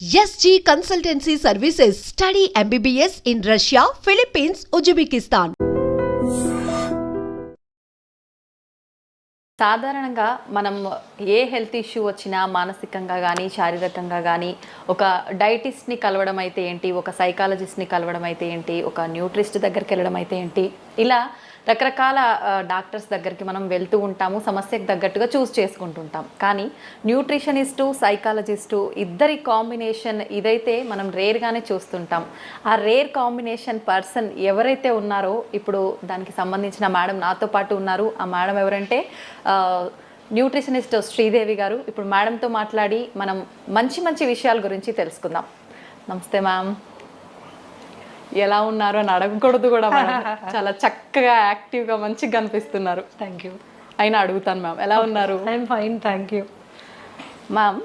SG Consultancy Services. Study MBBS in Russia, Philippines, Uzbekistan. సాధారణంగా మనం ఏ health issue వచ్చినా మానసికంగా కానీ శారీరకంగా కానీ ఒక డైటిస్ట్ని కలవడం అయితే ఏంటి, ఒక సైకాలజిస్ట్ని కలవడం అయితే ఏంటి, ఒక న్యూట్రిస్ట్ దగ్గరికి వెళ్ళడం అయితే ఏంటి, ఇలా రకరకాల డాక్టర్స్ దగ్గరికి మనం వెళ్తూ ఉంటాము, సమస్యకు తగ్గట్టుగా చూస్ చేసుకుంటుంటాం. కానీ న్యూట్రిషనిస్టు, సైకాలజిస్టు ఇద్దరి కాంబినేషన్ ఇదైతే మనం రేర్గానే చూస్తుంటాం. ఆ రేర్ కాంబినేషన్ పర్సన్ ఎవరైతే ఉన్నారో ఇప్పుడు దానికి సంబంధించిన మేడం నాతో పాటు ఉన్నారు. ఆ మేడం ఎవరంటే న్యూట్రిషనిస్ట్ శ్రీదేవి గారు. ఇప్పుడు మేడంతో మాట్లాడి మనం మంచి మంచి విషయాల గురించి తెలుసుకుందాం. నమస్తే మ్యామ్. ఎలా ఉన్నారు అని అడగకూడదు కూడా, చాలా చక్కగా యాక్టివ్గా మంచిగా కనిపిస్తున్నారు. Thank you. అయినా అడుగుతాను మ్యామ్, ఎలా ఉన్నారు? I'm fine, thank you. Ma'am,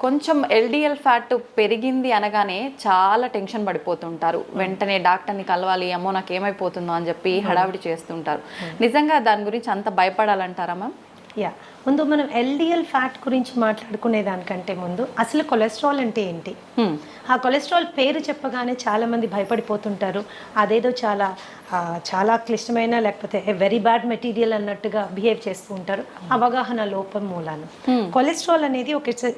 కొంచెం ఎల్డిఎల్ ఫ్యాట్ పెరిగింది అనగానే చాలా టెన్షన్ పడిపోతుంటారు. వెంటనే డాక్టర్ని కలవాలి, అమ్మో నాకు ఏమైపోతుందో అని చెప్పి హడావిడి చేస్తుంటారు. నిజంగా దాని గురించి అంత భయపడాలంటారా మ్యామ్? యా, ముందు మనం ఎల్డిఎల్ ఫ్యాట్ గురించి మాట్లాడుకునే దానికంటే ముందు అసలు కొలెస్ట్రాల్ అంటే ఏంటి? ఆ కొలెస్ట్రాల్ పేరు చెప్పగానే చాలామంది భయపడిపోతుంటారు. అదేదో చాలా క్లిష్టమైన లేకపోతే వెరీ బ్యాడ్ మెటీరియల్ అన్నట్టుగా బిహేవ్ చేస్తూ ఉంటారు, అవగాహన లోపం మూలాన. కొలెస్ట్రాల్ అనేది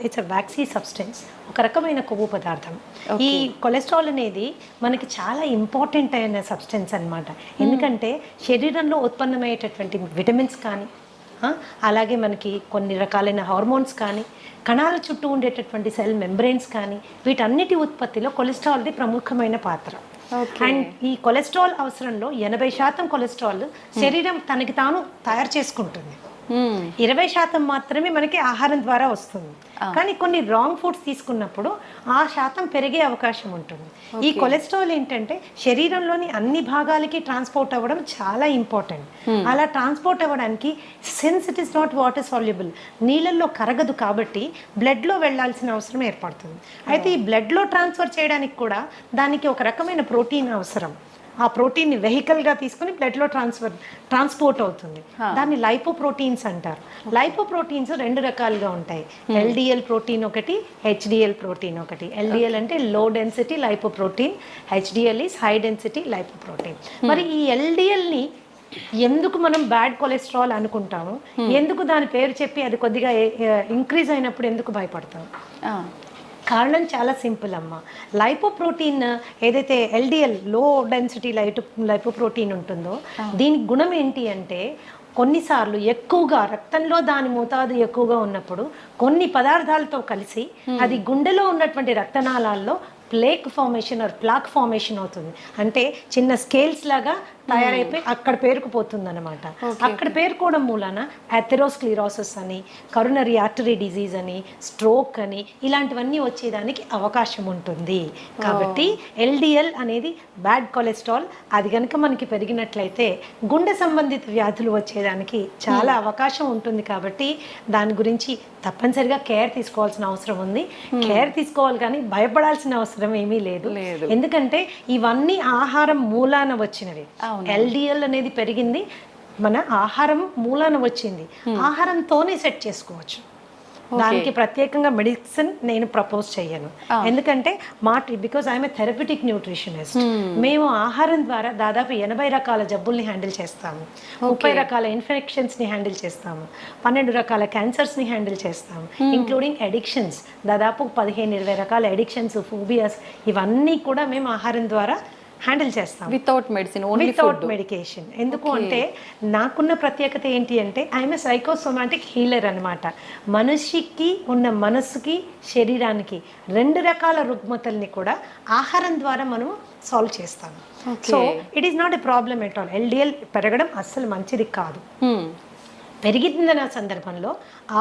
ఇట్స్ వ్యాక్సీ సబ్స్టెన్స్, ఒక రకమైన కొవ్వు పదార్థం. ఈ కొలెస్ట్రాల్ అనేది మనకి చాలా ఇంపార్టెంట్ అయిన సబ్స్టెన్స్ అన్నమాట. ఎందుకంటే శరీరంలో ఉత్పన్నమయ్యేటటువంటి విటమిన్స్ కానీ, అలాగే మనకి కొన్ని రకాలైన హార్మోన్స్ కానీ, కణాల చుట్టూ ఉండేటటువంటి సెల్ మెంబ్రెయిన్స్ కానీ, వీటన్నిటి ఉత్పత్తిలో కొలెస్ట్రాల్ది ప్రముఖమైన పాత్ర. అండ్ ఈ కొలెస్ట్రాల్ అవసరంలో 80% కొలెస్ట్రాల్ శరీరం తనకి తాను తయారు చేసుకుంటుంది. 20% మాత్రమే మనకి ఆహారం ద్వారా వస్తుంది. కానీ కొన్ని రాంగ్ ఫుడ్స్ తీసుకున్నప్పుడు ఆ శాతం పెరిగే అవకాశం ఉంటుంది. ఈ కొలెస్ట్రాల్ ఏంటంటే శరీరంలోని అన్ని భాగాలకి ట్రాన్స్పోర్ట్ అవ్వడం చాలా ఇంపార్టెంట్. అలా ట్రాన్స్పోర్ట్ అవ్వడానికి, since it is not water soluble, నీళ్ళల్లో కరగదు కాబట్టి బ్లడ్లో వెళ్ళాల్సిన అవసరం ఏర్పడుతుంది. అయితే ఈ బ్లడ్లో ట్రాన్స్ఫర్ చేయడానికి కూడా దానికి ఒక రకమైన ప్రోటీన్ అవసరం. ఆ ప్రోటీన్ని వెహికల్గా తీసుకుని బ్లడ్లో ట్రాన్స్పోర్ట్ అవుతుంది. దాన్ని లైపోప్రోటీన్స్ అంటారు. లైపోప్రోటీన్స్ 2 రకాలుగా ఉంటాయి. ఎల్డిఎల్ ప్రోటీన్ ఒకటి, హెచ్డిఎల్ ప్రోటీన్ ఒకటి. ఎల్డిఎల్ అంటే low density lipoprotein, HDL is high density lipoprotein. మరి ఈ ఎల్డిఎల్ని ఎందుకు మనం బ్యాడ్ కొలెస్ట్రాల్ అనుకుంటాము, ఎందుకు దాని పేరు చెప్పి అది కొద్దిగా ఇంక్రీజ్ అయినప్పుడు ఎందుకు భయపడతాం? కారణం చాలా సింపుల్ అమ్మ. లైపోప్రోటీన్ ఏదైతే ఎల్డిఎల్ లో డెన్సిటీ లైపోప్రోటీన్ ఉంటుందో, దీని గుణం ఏంటి అంటే కొన్నిసార్లు ఎక్కువగా రక్తంలో దాని మోతాదు ఎక్కువగా ఉన్నప్పుడు కొన్ని పదార్థాలతో కలిసి అది గుండెలో ఉన్నటువంటి రక్తనాళాల్లో plaque formation or plaque formation అవుతుంది. అంటే చిన్న స్కేల్స్ లాగా తయారైపోయి అక్కడ పేరుకుపోతుంది అనమాట. అక్కడ పేరుకోవడం మూలాన అథెరోస్క్లిరోసిస్ అని, కరోనరీ ఆర్టరీ డిజీజ్ అని, స్ట్రోక్ అని, ఇలాంటివన్నీ వచ్చేదానికి అవకాశం ఉంటుంది. కాబట్టి ఎల్డిఎల్ అనేది బ్యాడ్ కొలెస్ట్రాల్. అది కనుక మనకి పెరిగినట్లయితే గుండె సంబంధిత వ్యాధులు వచ్చేదానికి చాలా అవకాశం ఉంటుంది. కాబట్టి దాని గురించి తప్పనిసరిగా కేర్ తీసుకోవాల్సిన అవసరం ఉంది. కేర్ తీసుకోవాలి కానీ భయపడాల్సిన అవసరం ఏమీ లేదు. ఎందుకంటే ఇవన్నీ ఆహారం మూలాన వచ్చినవి. ఎల్డిఎల్ అనేది పెరిగింది మన ఆహారం మూలాన వచ్చింది. ఆహారంతోనే సెట్ చేసుకోవచ్చు. దానికి ప్రత్యేకంగా మెడిసిన్ నేను ప్రపోజ్ చేయను. ఎందుకంటే because I'm A therapeutic nutritionist. మేము ఆహారం ద్వారా దాదాపు 80 రకాల జబ్బుల్ని హ్యాండిల్ చేస్తాము, 30 రకాల ఇన్ఫెక్షన్స్ని హ్యాండిల్ చేస్తాము, 12 రకాల క్యాన్సర్స్ని హ్యాండిల్ చేస్తాము, ఇంక్లూడింగ్ అడిక్షన్స్. దాదాపు 15-20 రకాల అడిక్షన్స్, ఫోబియాస్, ఇవన్నీ కూడా మేము ఆహారం ద్వారా హ్యాండిల్ చేస్తాం, వితౌట్ మెడిసిన్, వితౌట్ మెడికేషన్. ఎందుకు అంటే నాకున్న ప్రత్యేకత ఏంటి అంటే ఐఎమ్ ఏ సైకోసోమాటిక్ హీలర్ అనమాట. మనిషికి ఉన్న మనసుకి, శరీరానికి 2 రకాల రుగ్మతల్ని కూడా ఆహారం ద్వారా మనం సాల్వ్ చేస్తాము. So it is not a problem at all. LDL పెరగడం అస్సలు మంచిది కాదు. పెరిగిందన్న సందర్భంలో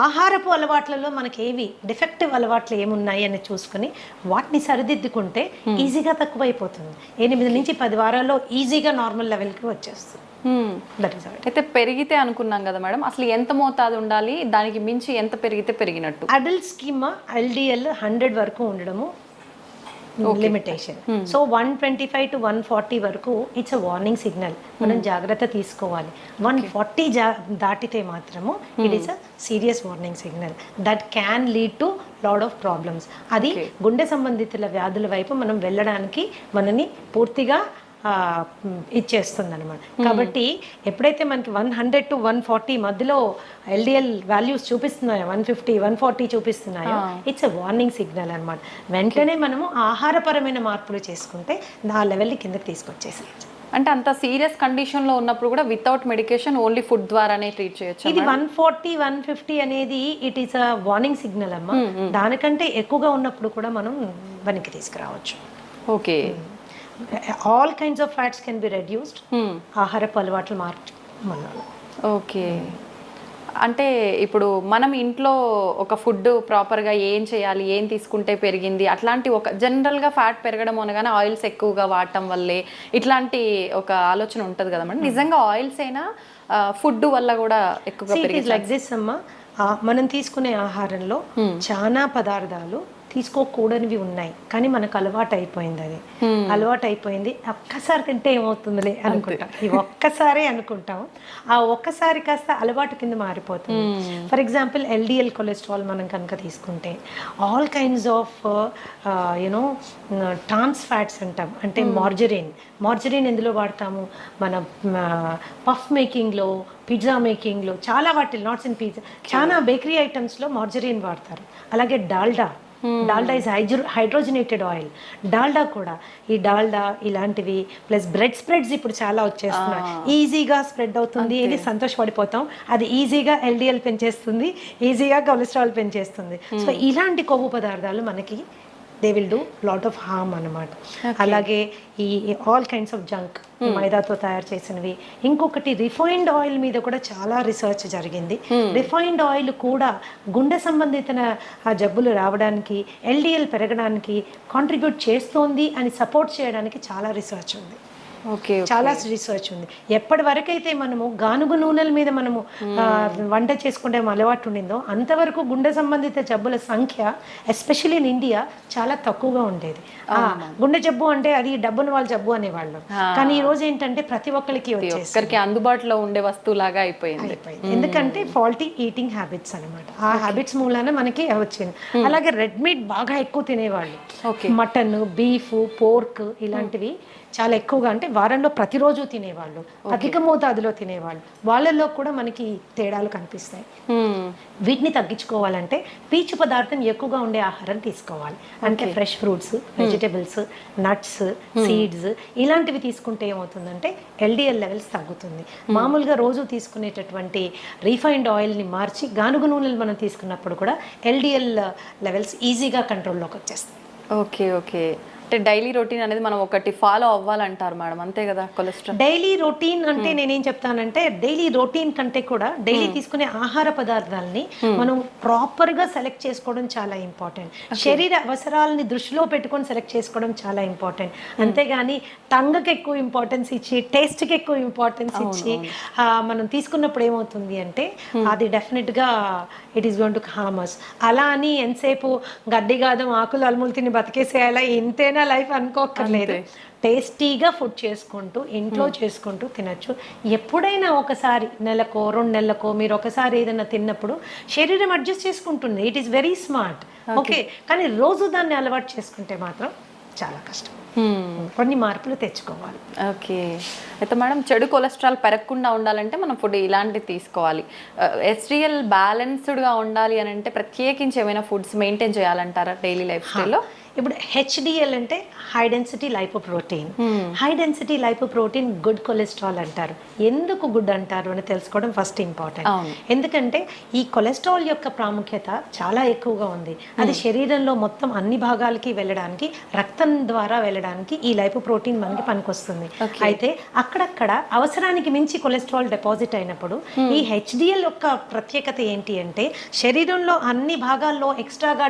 ఆహారపు అలవాట్లలో మనకి ఏవి డిఫెక్టివ్ అలవాట్లు ఏమున్నాయి అని చూసుకుని వాటిని సరిదిద్దుకుంటే ఈజీగా తక్కువైపోతుంది. 8 నుంచి 10 వారాల్లో ఈజీగా నార్మల్ లెవెల్కి వచ్చేస్తుంది. అయితే పెరిగితే అనుకున్నాం కదా మేడం, అసలు ఎంత మోతాదు ఉండాలి, దానికి మించి ఎంత పెరిగితే పెరిగినట్టు? అడల్ట్ స్కీమ్ ఎల్డిఎల్ 100 వరకు ఉండడము లిమిటేషన్. సో 125 to 140 వరకు ఇట్స్ అ వార్నింగ్ సిగ్నల్, మనం జాగ్రత్త తీసుకోవాలి. 140 దాటితే మాత్రము it is a serious warning signal that can lead to lot of problems. అది గుండె సంబంధితుల వ్యాధుల వైపు మనం వెళ్ళడానికి మనని పూర్తిగా ఇచ్చేస్తుంది అనమాట. కాబట్టి ఎప్పుడైతే మనకి 100 to 140 మధ్యలో ఎల్డిఎల్ వాల్యూస్ చూపిస్తున్నాయో, 150, 140 చూపిస్తున్నాయో, ఇట్స్ ఎ వార్నింగ్ సిగ్నల్ అనమాట. వెంటనే మనము ఆహారపరమైన మార్పులు చేసుకుంటే ఆ లెవెల్ని కిందకి తీసుకొచ్చేసేయచ్చు. అంటే అంత సీరియస్ కండిషన్లో ఉన్నప్పుడు కూడా వితౌట్ మెడికేషన్ ఓన్లీ ఫుడ్ ద్వారానే ట్రీట్ చేయొచ్చు. ఇది 140, 150 అనేది it is a warning signal అమ్మా. దానికంటే ఎక్కువగా ఉన్నప్పుడు కూడా మనం వెనక్కి తీసుకురావచ్చు. Okay, all kinds of fats can be reduced. ఆహారపు అలవాట్లు మార్చు. ఓకే, అంటే ఇప్పుడు మనం ఇంట్లో ఒక ఫుడ్ ప్రాపర్గా ఏం చేయాలి, ఏం తీసుకుంటే పెరిగింది, అట్లాంటి ఒక జనరల్గా ఫ్యాట్ పెరగడం అనగానే ఆయిల్స్ ఎక్కువగా వాడటం వల్లే ఇట్లాంటి ఒక ఆలోచన ఉంటుంది కదా మేడం. నిజంగా ఆయిల్స్ అయినా ఫుడ్ వల్ల కూడా ఎక్కువగా పెరిగింది? లైక్ దిస్ అమ్మా, మనం తీసుకునే ఆహారంలో చాలా పదార్థాలు తీసుకోకూడనివి ఉన్నాయి, కానీ మనకు అలవాటు అయిపోయింది. అది అలవాటు అయిపోయింది. ఒక్కసారి తింటే ఏమవుతుందిలే అనుకుంటాం, ఇవి ఒక్కసారి అనుకుంటాం. ఆ ఒక్కసారి కాస్త అలవాటు కింద మారిపోతుంది. ఫర్ ఎగ్జాంపుల్ ఎల్డిఎల్ కొలెస్ట్రాల్ మనం కనుక తీసుకుంటే all kinds of you know trans fats అంటాం. అంటే మార్జరీన్ ఎందులో వాడతాము? మన పఫ్ మేకింగ్లో, పిజ్జా మేకింగ్లో, చాలా వాటిలో, నాట్స్ అండ్ పిజ్జా, చాలా బేకరీ ఐటమ్స్లో మార్జరీన్ వాడతారు. అలాగే Dalda is hydrogenated oil. Dalda కూడా, ఈ డాల్డా ఇలాంటివి ప్లస్ బ్రెడ్ స్ప్రెడ్స్ ఇప్పుడు చాలా వచ్చేస్తున్నాయి. ఈజీగా స్ప్రెడ్ అవుతుంది, ఇది సంతోషపడిపోతాం. అది ఈజీగా ఎల్డిఎల్ పెంచేస్తుంది, ఈజీగా కొలెస్ట్రాల్ పెంచేస్తుంది. సో ఇలాంటి కొవ్వు పదార్థాలు మనకి they will do lot of harm అన్నమాట. అలాగే ఈ ఆల్ కైండ్స్ ఆఫ్ జంక్, మైదాతో తయారు చేసినవి. ఇంకొకటి రిఫైన్డ్ ఆయిల్ మీద కూడా చాలా రీసెర్చ్ జరిగింది. రిఫైన్డ్ ఆయిల్ కూడా గుండె సంబంధిత జబ్బులు రావడానికి, ఎల్డిఎల్ పెరగడానికి కాంట్రిబ్యూట్ చేస్తోంది అని సపోర్ట్ చేయడానికి చాలా రీసెర్చ్ ఉంది. చాలా రీసెర్చ్ ఉంది. ఎప్పటి వరకైతే మనము గానుగు నూనెల మీద మనము వంట చేసుకుంటే అలవాటు ఉండిందో అంతవరకు గుండె సంబంధిత జబ్బుల సంఖ్య ఎస్పెషల్లీ ఇన్ ఇండియా చాలా తక్కువగా ఉండేది. గుండె జబ్బు అంటే అది డబ్బున వాళ్ళ జబ్బు అనేవాళ్ళు, కానీ ఈ రోజు ఏంటంటే ప్రతి ఒక్కరికి వచ్చేసరికి అందుబాటులో ఉండే వస్తువులాగా అయిపోయింది. ఎందుకంటే ఫాల్టీ ఈటింగ్ హ్యాబిట్స్ అనమాట. ఆ హ్యాబిట్స్ మూలాన మనకి వచ్చింది. అలాగే రెడ్ మీట్ బాగా ఎక్కువ తినేవాళ్ళు, మటన్, బీఫ్, పోర్క్ ఇలాంటివి చాలా ఎక్కువగా, అంటే వారంలో ప్రతిరోజు తినేవాళ్ళు, అధిక మోతాదులో తినేవాళ్ళు, వాళ్ళల్లో కూడా మనకి తేడాలు కనిపిస్తాయి. వీటిని తగ్గించుకోవాలంటే పీచు పదార్థం ఎక్కువగా ఉండే ఆహారం తీసుకోవాలి. అంటే fresh fruits, vegetables, nuts, seeds ఇలాంటివి తీసుకుంటే ఏమవుతుందంటే ఎల్డిఎల్ లెవెల్స్ తగ్గుతుంది. మామూలుగా రోజు తీసుకునేటటువంటి రీఫైన్డ్ ఆయిల్ని మార్చి గానుగు నూనెలు మనం తీసుకున్నప్పుడు కూడా ఎల్డిఎల్ లెవెల్స్ ఈజీగా కంట్రోల్లోకి వచ్చేస్తాయి. ఓకే, అంటే డైలీ రొటీన్ అనేది మనం ఒకటి ఫాలో అవ్వాలంటారు మేడం, అంతే కదా? కొలెస్ట్రాల్ డైలీ రొటీన్ అంటే నేనేం చెప్తానంటే డైలీ రొటీన్ కంటే కూడా డైలీ తీసుకునే ఆహార పదార్థాలని మనం ప్రాపర్ గా సెలెక్ట్ చేసుకోవడం చాలా ఇంపార్టెంట్. శరీర అవసరాలని దృష్టిలో పెట్టుకొని సెలెక్ట్ చేసుకోవడం చాలా ఇంపార్టెంట్. అంతేగాని టంగ్కి ఎక్కువ ఇంపార్టెన్స్ ఇచ్చి, టేస్ట్కి ఎక్కువ ఇంపార్టెన్స్ ఇచ్చి మనం తీసుకున్నప్పుడు ఏమవుతుంది అంటే అది డెఫినెట్ గా it is going to harm us. అలా అని ఎంతసేపు గడ్డి గాదం ఆకులు అలుములు తిని బతికేసేయాలా, ఇంతేనా లైఫ్ అనుకోక్కర్లేదు. టేస్టీగా ఫుడ్ చేసుకుంటూ ఇంట్లో చేసుకుంటూ తినచ్చు. ఎప్పుడైనా ఒకసారి నెలకో 2 నెలలకో మీరు ఒకసారి ఏదైనా తిన్నప్పుడు శరీరం అడ్జస్ట్ చేసుకుంటుంది. It is very smart. Okay, కానీ రోజు దాన్ని అలవాటు చేసుకుంటే మాత్రం చాలా కష్టం. కొన్ని మార్పులు తెచ్చుకోవాలి. ఓకే, అయితే మేడం చెడు కొలెస్ట్రాల్ పెరగకుండా ఉండాలంటే మనం ఫుడ్ ఇలాంటివి తీసుకోవాలి. HDL బ్యాలెన్స్డ్గా ఉండాలి అని అంటే ప్రత్యేకించి ఏమైనా ఫుడ్స్ మెయింటైన్ చేయాలంటారా డైలీ లైఫ్ స్టైల్లో? ఇప్పుడు HDL అంటే high density lipoprotein. High density lipoprotein good cholesterol అంటారు. ఎందుకు గుడ్ అంటారు అని తెలుసుకోవడం ఫస్ట్ ఇంపార్టెంట్. ఎందుకంటే ఈ కొలెస్ట్రాల్ యొక్క ప్రాముఖ్యత చాలా ఎక్కువగా ఉంది. అది శరీరంలో మొత్తం అన్ని భాగాలకి వెళ్ళడానికి, రక్తం ద్వారా వెళ్ళడానికి ఈ లైపోప్రోటీన్ మనకి పనికొస్తుంది. అయితే అక్కడక్కడ అవసరానికి మించి కొలెస్ట్రాల్ డిపాజిట్ అయినప్పుడు ఈ HDL యొక్క ప్రత్యేకత ఏంటి అంటే శరీరంలో అన్ని భాగాల్లో ఎక్స్ట్రాగా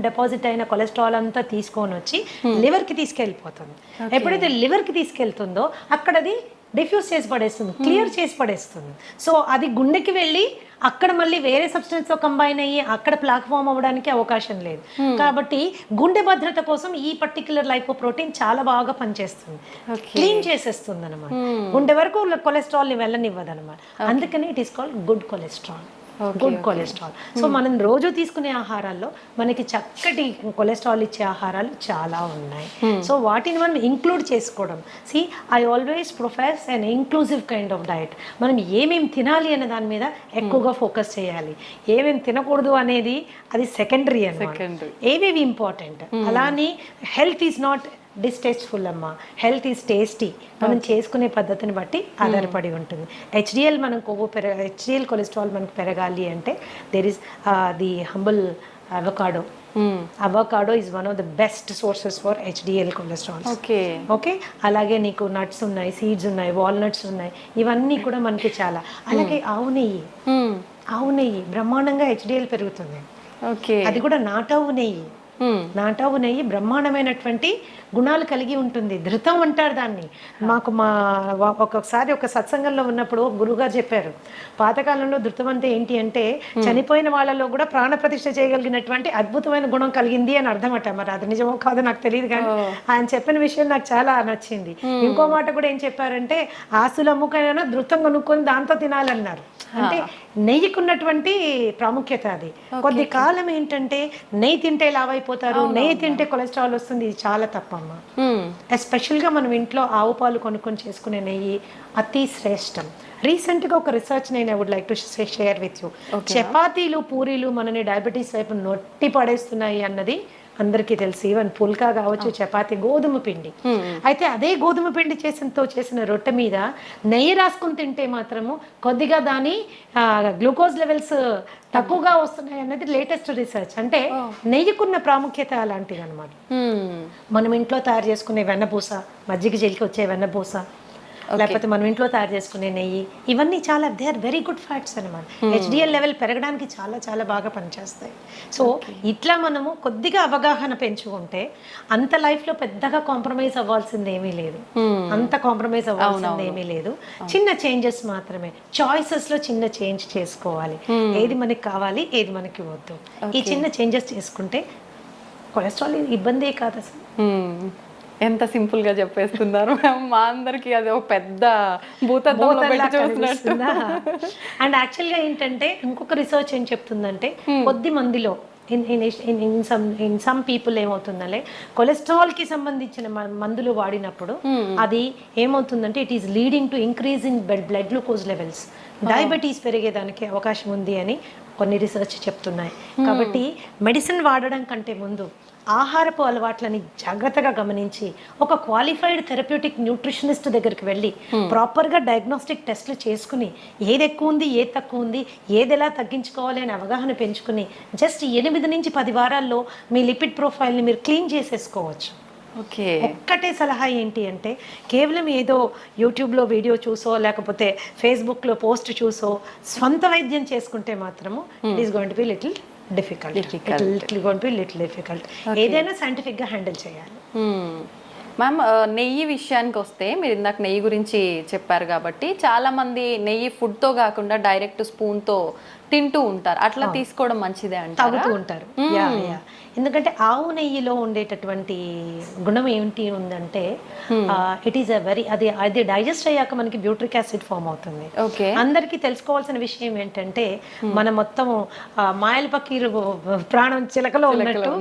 డిపాజిట్ అయిన కొలెస్ట్రాల్ అంతా తీసుకొని వచ్చి లివర్కి తీసుకెళ్ళిపోతుంది. ఎప్పుడైతే లివర్కి తీసుకెళ్తుందో అక్కడ అది డిఫ్యూజ్ చేసి పడేస్తుంది, క్లియర్ చేసి పడేస్తుంది. సో అది గుండెకి వెళ్ళి అక్కడ మళ్ళీ వేరే సబ్స్టెన్స్ తో కంబైన్ అయ్యి అక్కడ ప్లాక్ ఫామ్ అవ్వడానికి అవకాశం లేదు. కాబట్టి గుండె భద్రత కోసం ఈ పర్టికులర్ లైపోప్రోటీన్ చాలా బాగా పనిచేస్తుంది, క్లీన్ చేసేస్తుంది అనమాట. గుండె వరకు కొలెస్ట్రాల్ ని వెళ్ళనివ్వదు అనమాట. అందుకని it is called good cholesterol. Good cholesterol. So మనం రోజు తీసుకునే ఆహారాల్లో మనకి చక్కటి కొలెస్ట్రాల్ ఇచ్చే ఆహారాలు చాలా ఉన్నాయి. సో వాటిని మనం ఇంక్లూడ్ చేసుకోవడం. See I always profess an inclusive kind of diet. మనం ఏమేమి తినాలి అనే దాని మీద ఎక్కువగా ఫోకస్ చేయాలి. ఏమేమి తినకూడదు అనేది అది సెకండరీ అన్నమాట. ఏవేవి ఇంపార్టెంట్. అలానే హెల్త్ ఈజ్ నాట్ డిస్టేస్ట్ఫుల్ అమ్మా, హెల్త్ ఈజ్ టేస్టీ. మనం చేసుకునే పద్ధతిని బట్టి ఆధారపడి ఉంటుంది. హెచ్డిఎల్ మనం హెచ్డిఎల్ కొలెస్ట్రాల్ మనకు పెరగాలి అంటే there is the humble avocado. Avocado is one of the best sources for HDL cholesterol. Okay, అలాగే నీకు నట్స్ ఉన్నాయి, సీడ్స్ ఉన్నాయి, వాల్నట్స్ ఉన్నాయి, ఇవన్నీ కూడా మనకి చాలా. అలాగే ఆవు నెయ్యి బ్రహ్మాండంగా హెచ్డిఎల్ పెరుగుతుంది. అది కూడా నాటావు నెయ్యి. నాటావు నెయ్యి బ్రహ్మాండమైనటువంటి గుణాలు కలిగి ఉంటుంది. ధృతం అంటారు దాన్ని. మాకు ఒక్కొక్కసారి ఒక సత్సంగంలో ఉన్నప్పుడు గురువుగారు చెప్పారు, పాతకాలంలో ధృతం అంటే ఏంటి అంటే చనిపోయిన వాళ్ళలో కూడా ప్రాణ ప్రతిష్ఠ చేయగలిగినటువంటి అద్భుతమైన గుణం కలిగింది అని అర్థమట. మరి అది నిజమో కాదో నాకు తెలియదు, కానీ ఆయన చెప్పిన విషయం నాకు చాలా నచ్చింది. ఇంకో మాట కూడా ఏం చెప్పారంటే ఆస్తులు అమ్ముకైనా ధృతం కొనుక్కొని దాంతో తినాలన్నారు. అంటే నెయ్యికున్నటువంటి ప్రాముఖ్యత అది. కొద్ది కాలం ఏంటంటే నెయ్యి తింటే లావైపోతారు, నెయ్యి తింటే కొలెస్ట్రాల్ వస్తుంది. ఇది చాలా తప్పమ్మా. ఎస్పెషల్గా మనం ఇంట్లో ఆవు పాలు కొనుక్కొని చేసుకునే నెయ్యి అతి శ్రేష్టం. రీసెంట్గా ఒక రీసెర్చ్ నేను I would like to share with you. చపాతీలు పూరీలు మనని డయాబెటీస్ వైపు నొట్టి పడేస్తున్నాయి అన్నది అందరికీ తెలుసు. ఈవెన్ పుల్కా కావచ్చు, చపాతి, గోధుమ పిండి. అయితే అదే గోధుమ పిండి చేసిన రొట్టె మీద నెయ్యి రాసుకుని తింటే మాత్రము కొద్దిగా దాని గ్లూకోజ్ లెవెల్స్ తక్కువగా వస్తున్నాయి అన్నది లేటెస్ట్ రీసెర్చ్. అంటే నెయ్యికున్న ప్రాముఖ్యత అలాంటిది అనమాట. మనం ఇంట్లో తయారు చేసుకునే వెన్నపూస, మజ్జిగ జల్లికి వచ్చే వెన్నపూస, లేకపోతే మనం ఇంట్లో తయారు చేసుకునే నెయ్యి, ఇవన్నీ చాలా they are very good fats అనమాట. హెచ్డిఎల్ లెవెల్ పెరగడానికి చాలా చాలా బాగా పనిచేస్తాయి. సో ఇట్లా మనము కొద్దిగా అవగాహన పెంచుకుంటే అంత లైఫ్లో పెద్దగా కాంప్రమైజ్ అవ్వాల్సింది ఏమీ లేదు. అంత కాంప్రమైజ్ అవ్వాల్సింది ఏమీ లేదు. చిన్న చేంజెస్ మాత్రమే, చాయిసెస్లో చిన్న చేంజ్ చేసుకోవాలి. ఏది మనకి కావాలి, ఏది మనకి వద్దు, ఈ చిన్న చేంజెస్ చేసుకుంటే కొలెస్ట్రాల్ ఇబ్బందే కాదు అసలు. ఎంత సింపుల్ గా చెప్పేస్తున్నారు మా అందరికి. అది ఒక పెద్ద భూతద్దంలో పెట్టి చూస్తున్నట్టు. అండ్ యాక్చువల్గా ఏంటంటే ఇంకొక రీసెర్చ్ ఏం చెప్తుందంటే కొద్ది మందిలో ఇన్ సమ్ పీపుల్ ఏమవుతుందంటే కొలెస్ట్రాల్ కి సంబంధించిన మందులు వాడినప్పుడు అది ఏమవుతుందంటే it is leading to increase in blood glucose levels, diabetes పెరిగేదానికి అవకాశం ఉంది అని కొన్ని రీసెర్చ్ చెప్తున్నాయి. కాబట్టి మెడిసిన్ వాడడం కంటే ముందు ఆహారపు అలవాట్లని జాగ్రత్తగా గమనించి ఒక క్వాలిఫైడ్ థెరప్యూటిక్ న్యూట్రిషనిస్ట్ దగ్గరికి వెళ్ళి ప్రాపర్గా డయాగ్నోస్టిక్ టెస్ట్లు చేసుకుని ఏది ఎక్కువ ఉంది, ఏది తక్కువ ఉంది, ఏది ఎలా తగ్గించుకోవాలి అని అవగాహన పెంచుకుని జస్ట్ 8 నుంచి 10 వారాల్లో మీ లిపిడ్ ప్రొఫైల్ని మీరు క్లీన్ చేసేసుకోవచ్చు. ఒక్కటే సలహా ఏంటి అంటే కేవలం ఏదో యూట్యూబ్లో వీడియో చూసో లేకపోతే ఫేస్బుక్లో పోస్ట్ చూసో స్వంత వైద్యం చేసుకుంటే మాత్రము it is going to be little difficult. ఏదైనా సైంటిఫిక్ గా హ్యాండిల్ చేయాలి. మ్యామ్, నెయ్యి విషయానికి వస్తే మీరు ఇందాక నెయ్యి గురించి చెప్పారు కాబట్టి చాలా మంది నెయ్యి ఫుడ్ తో కాకుండా డైరెక్ట్ స్పూన్ తో తింటూ ఉంటారు. అట్లా తీసుకోవడం మంచిదే అంటే తాగుతూ ఉంటారు. ఎందుకంటే ఆవు నెయ్యిలో ఉండేటటువంటి గుణం ఏంటి ఉందంటే ఇట్ ఈస్ అది డైజెస్ట్ అయ్యాక మనకి బ్యూట్రిక్ యాసిడ్ ఫామ్ అవుతుంది. అందరికీ తెలుసుకోవాల్సిన విషయం ఏంటంటే మన మొత్తం మాయల పకీరు ప్రాణం చిలకలో ఉన్నట్టు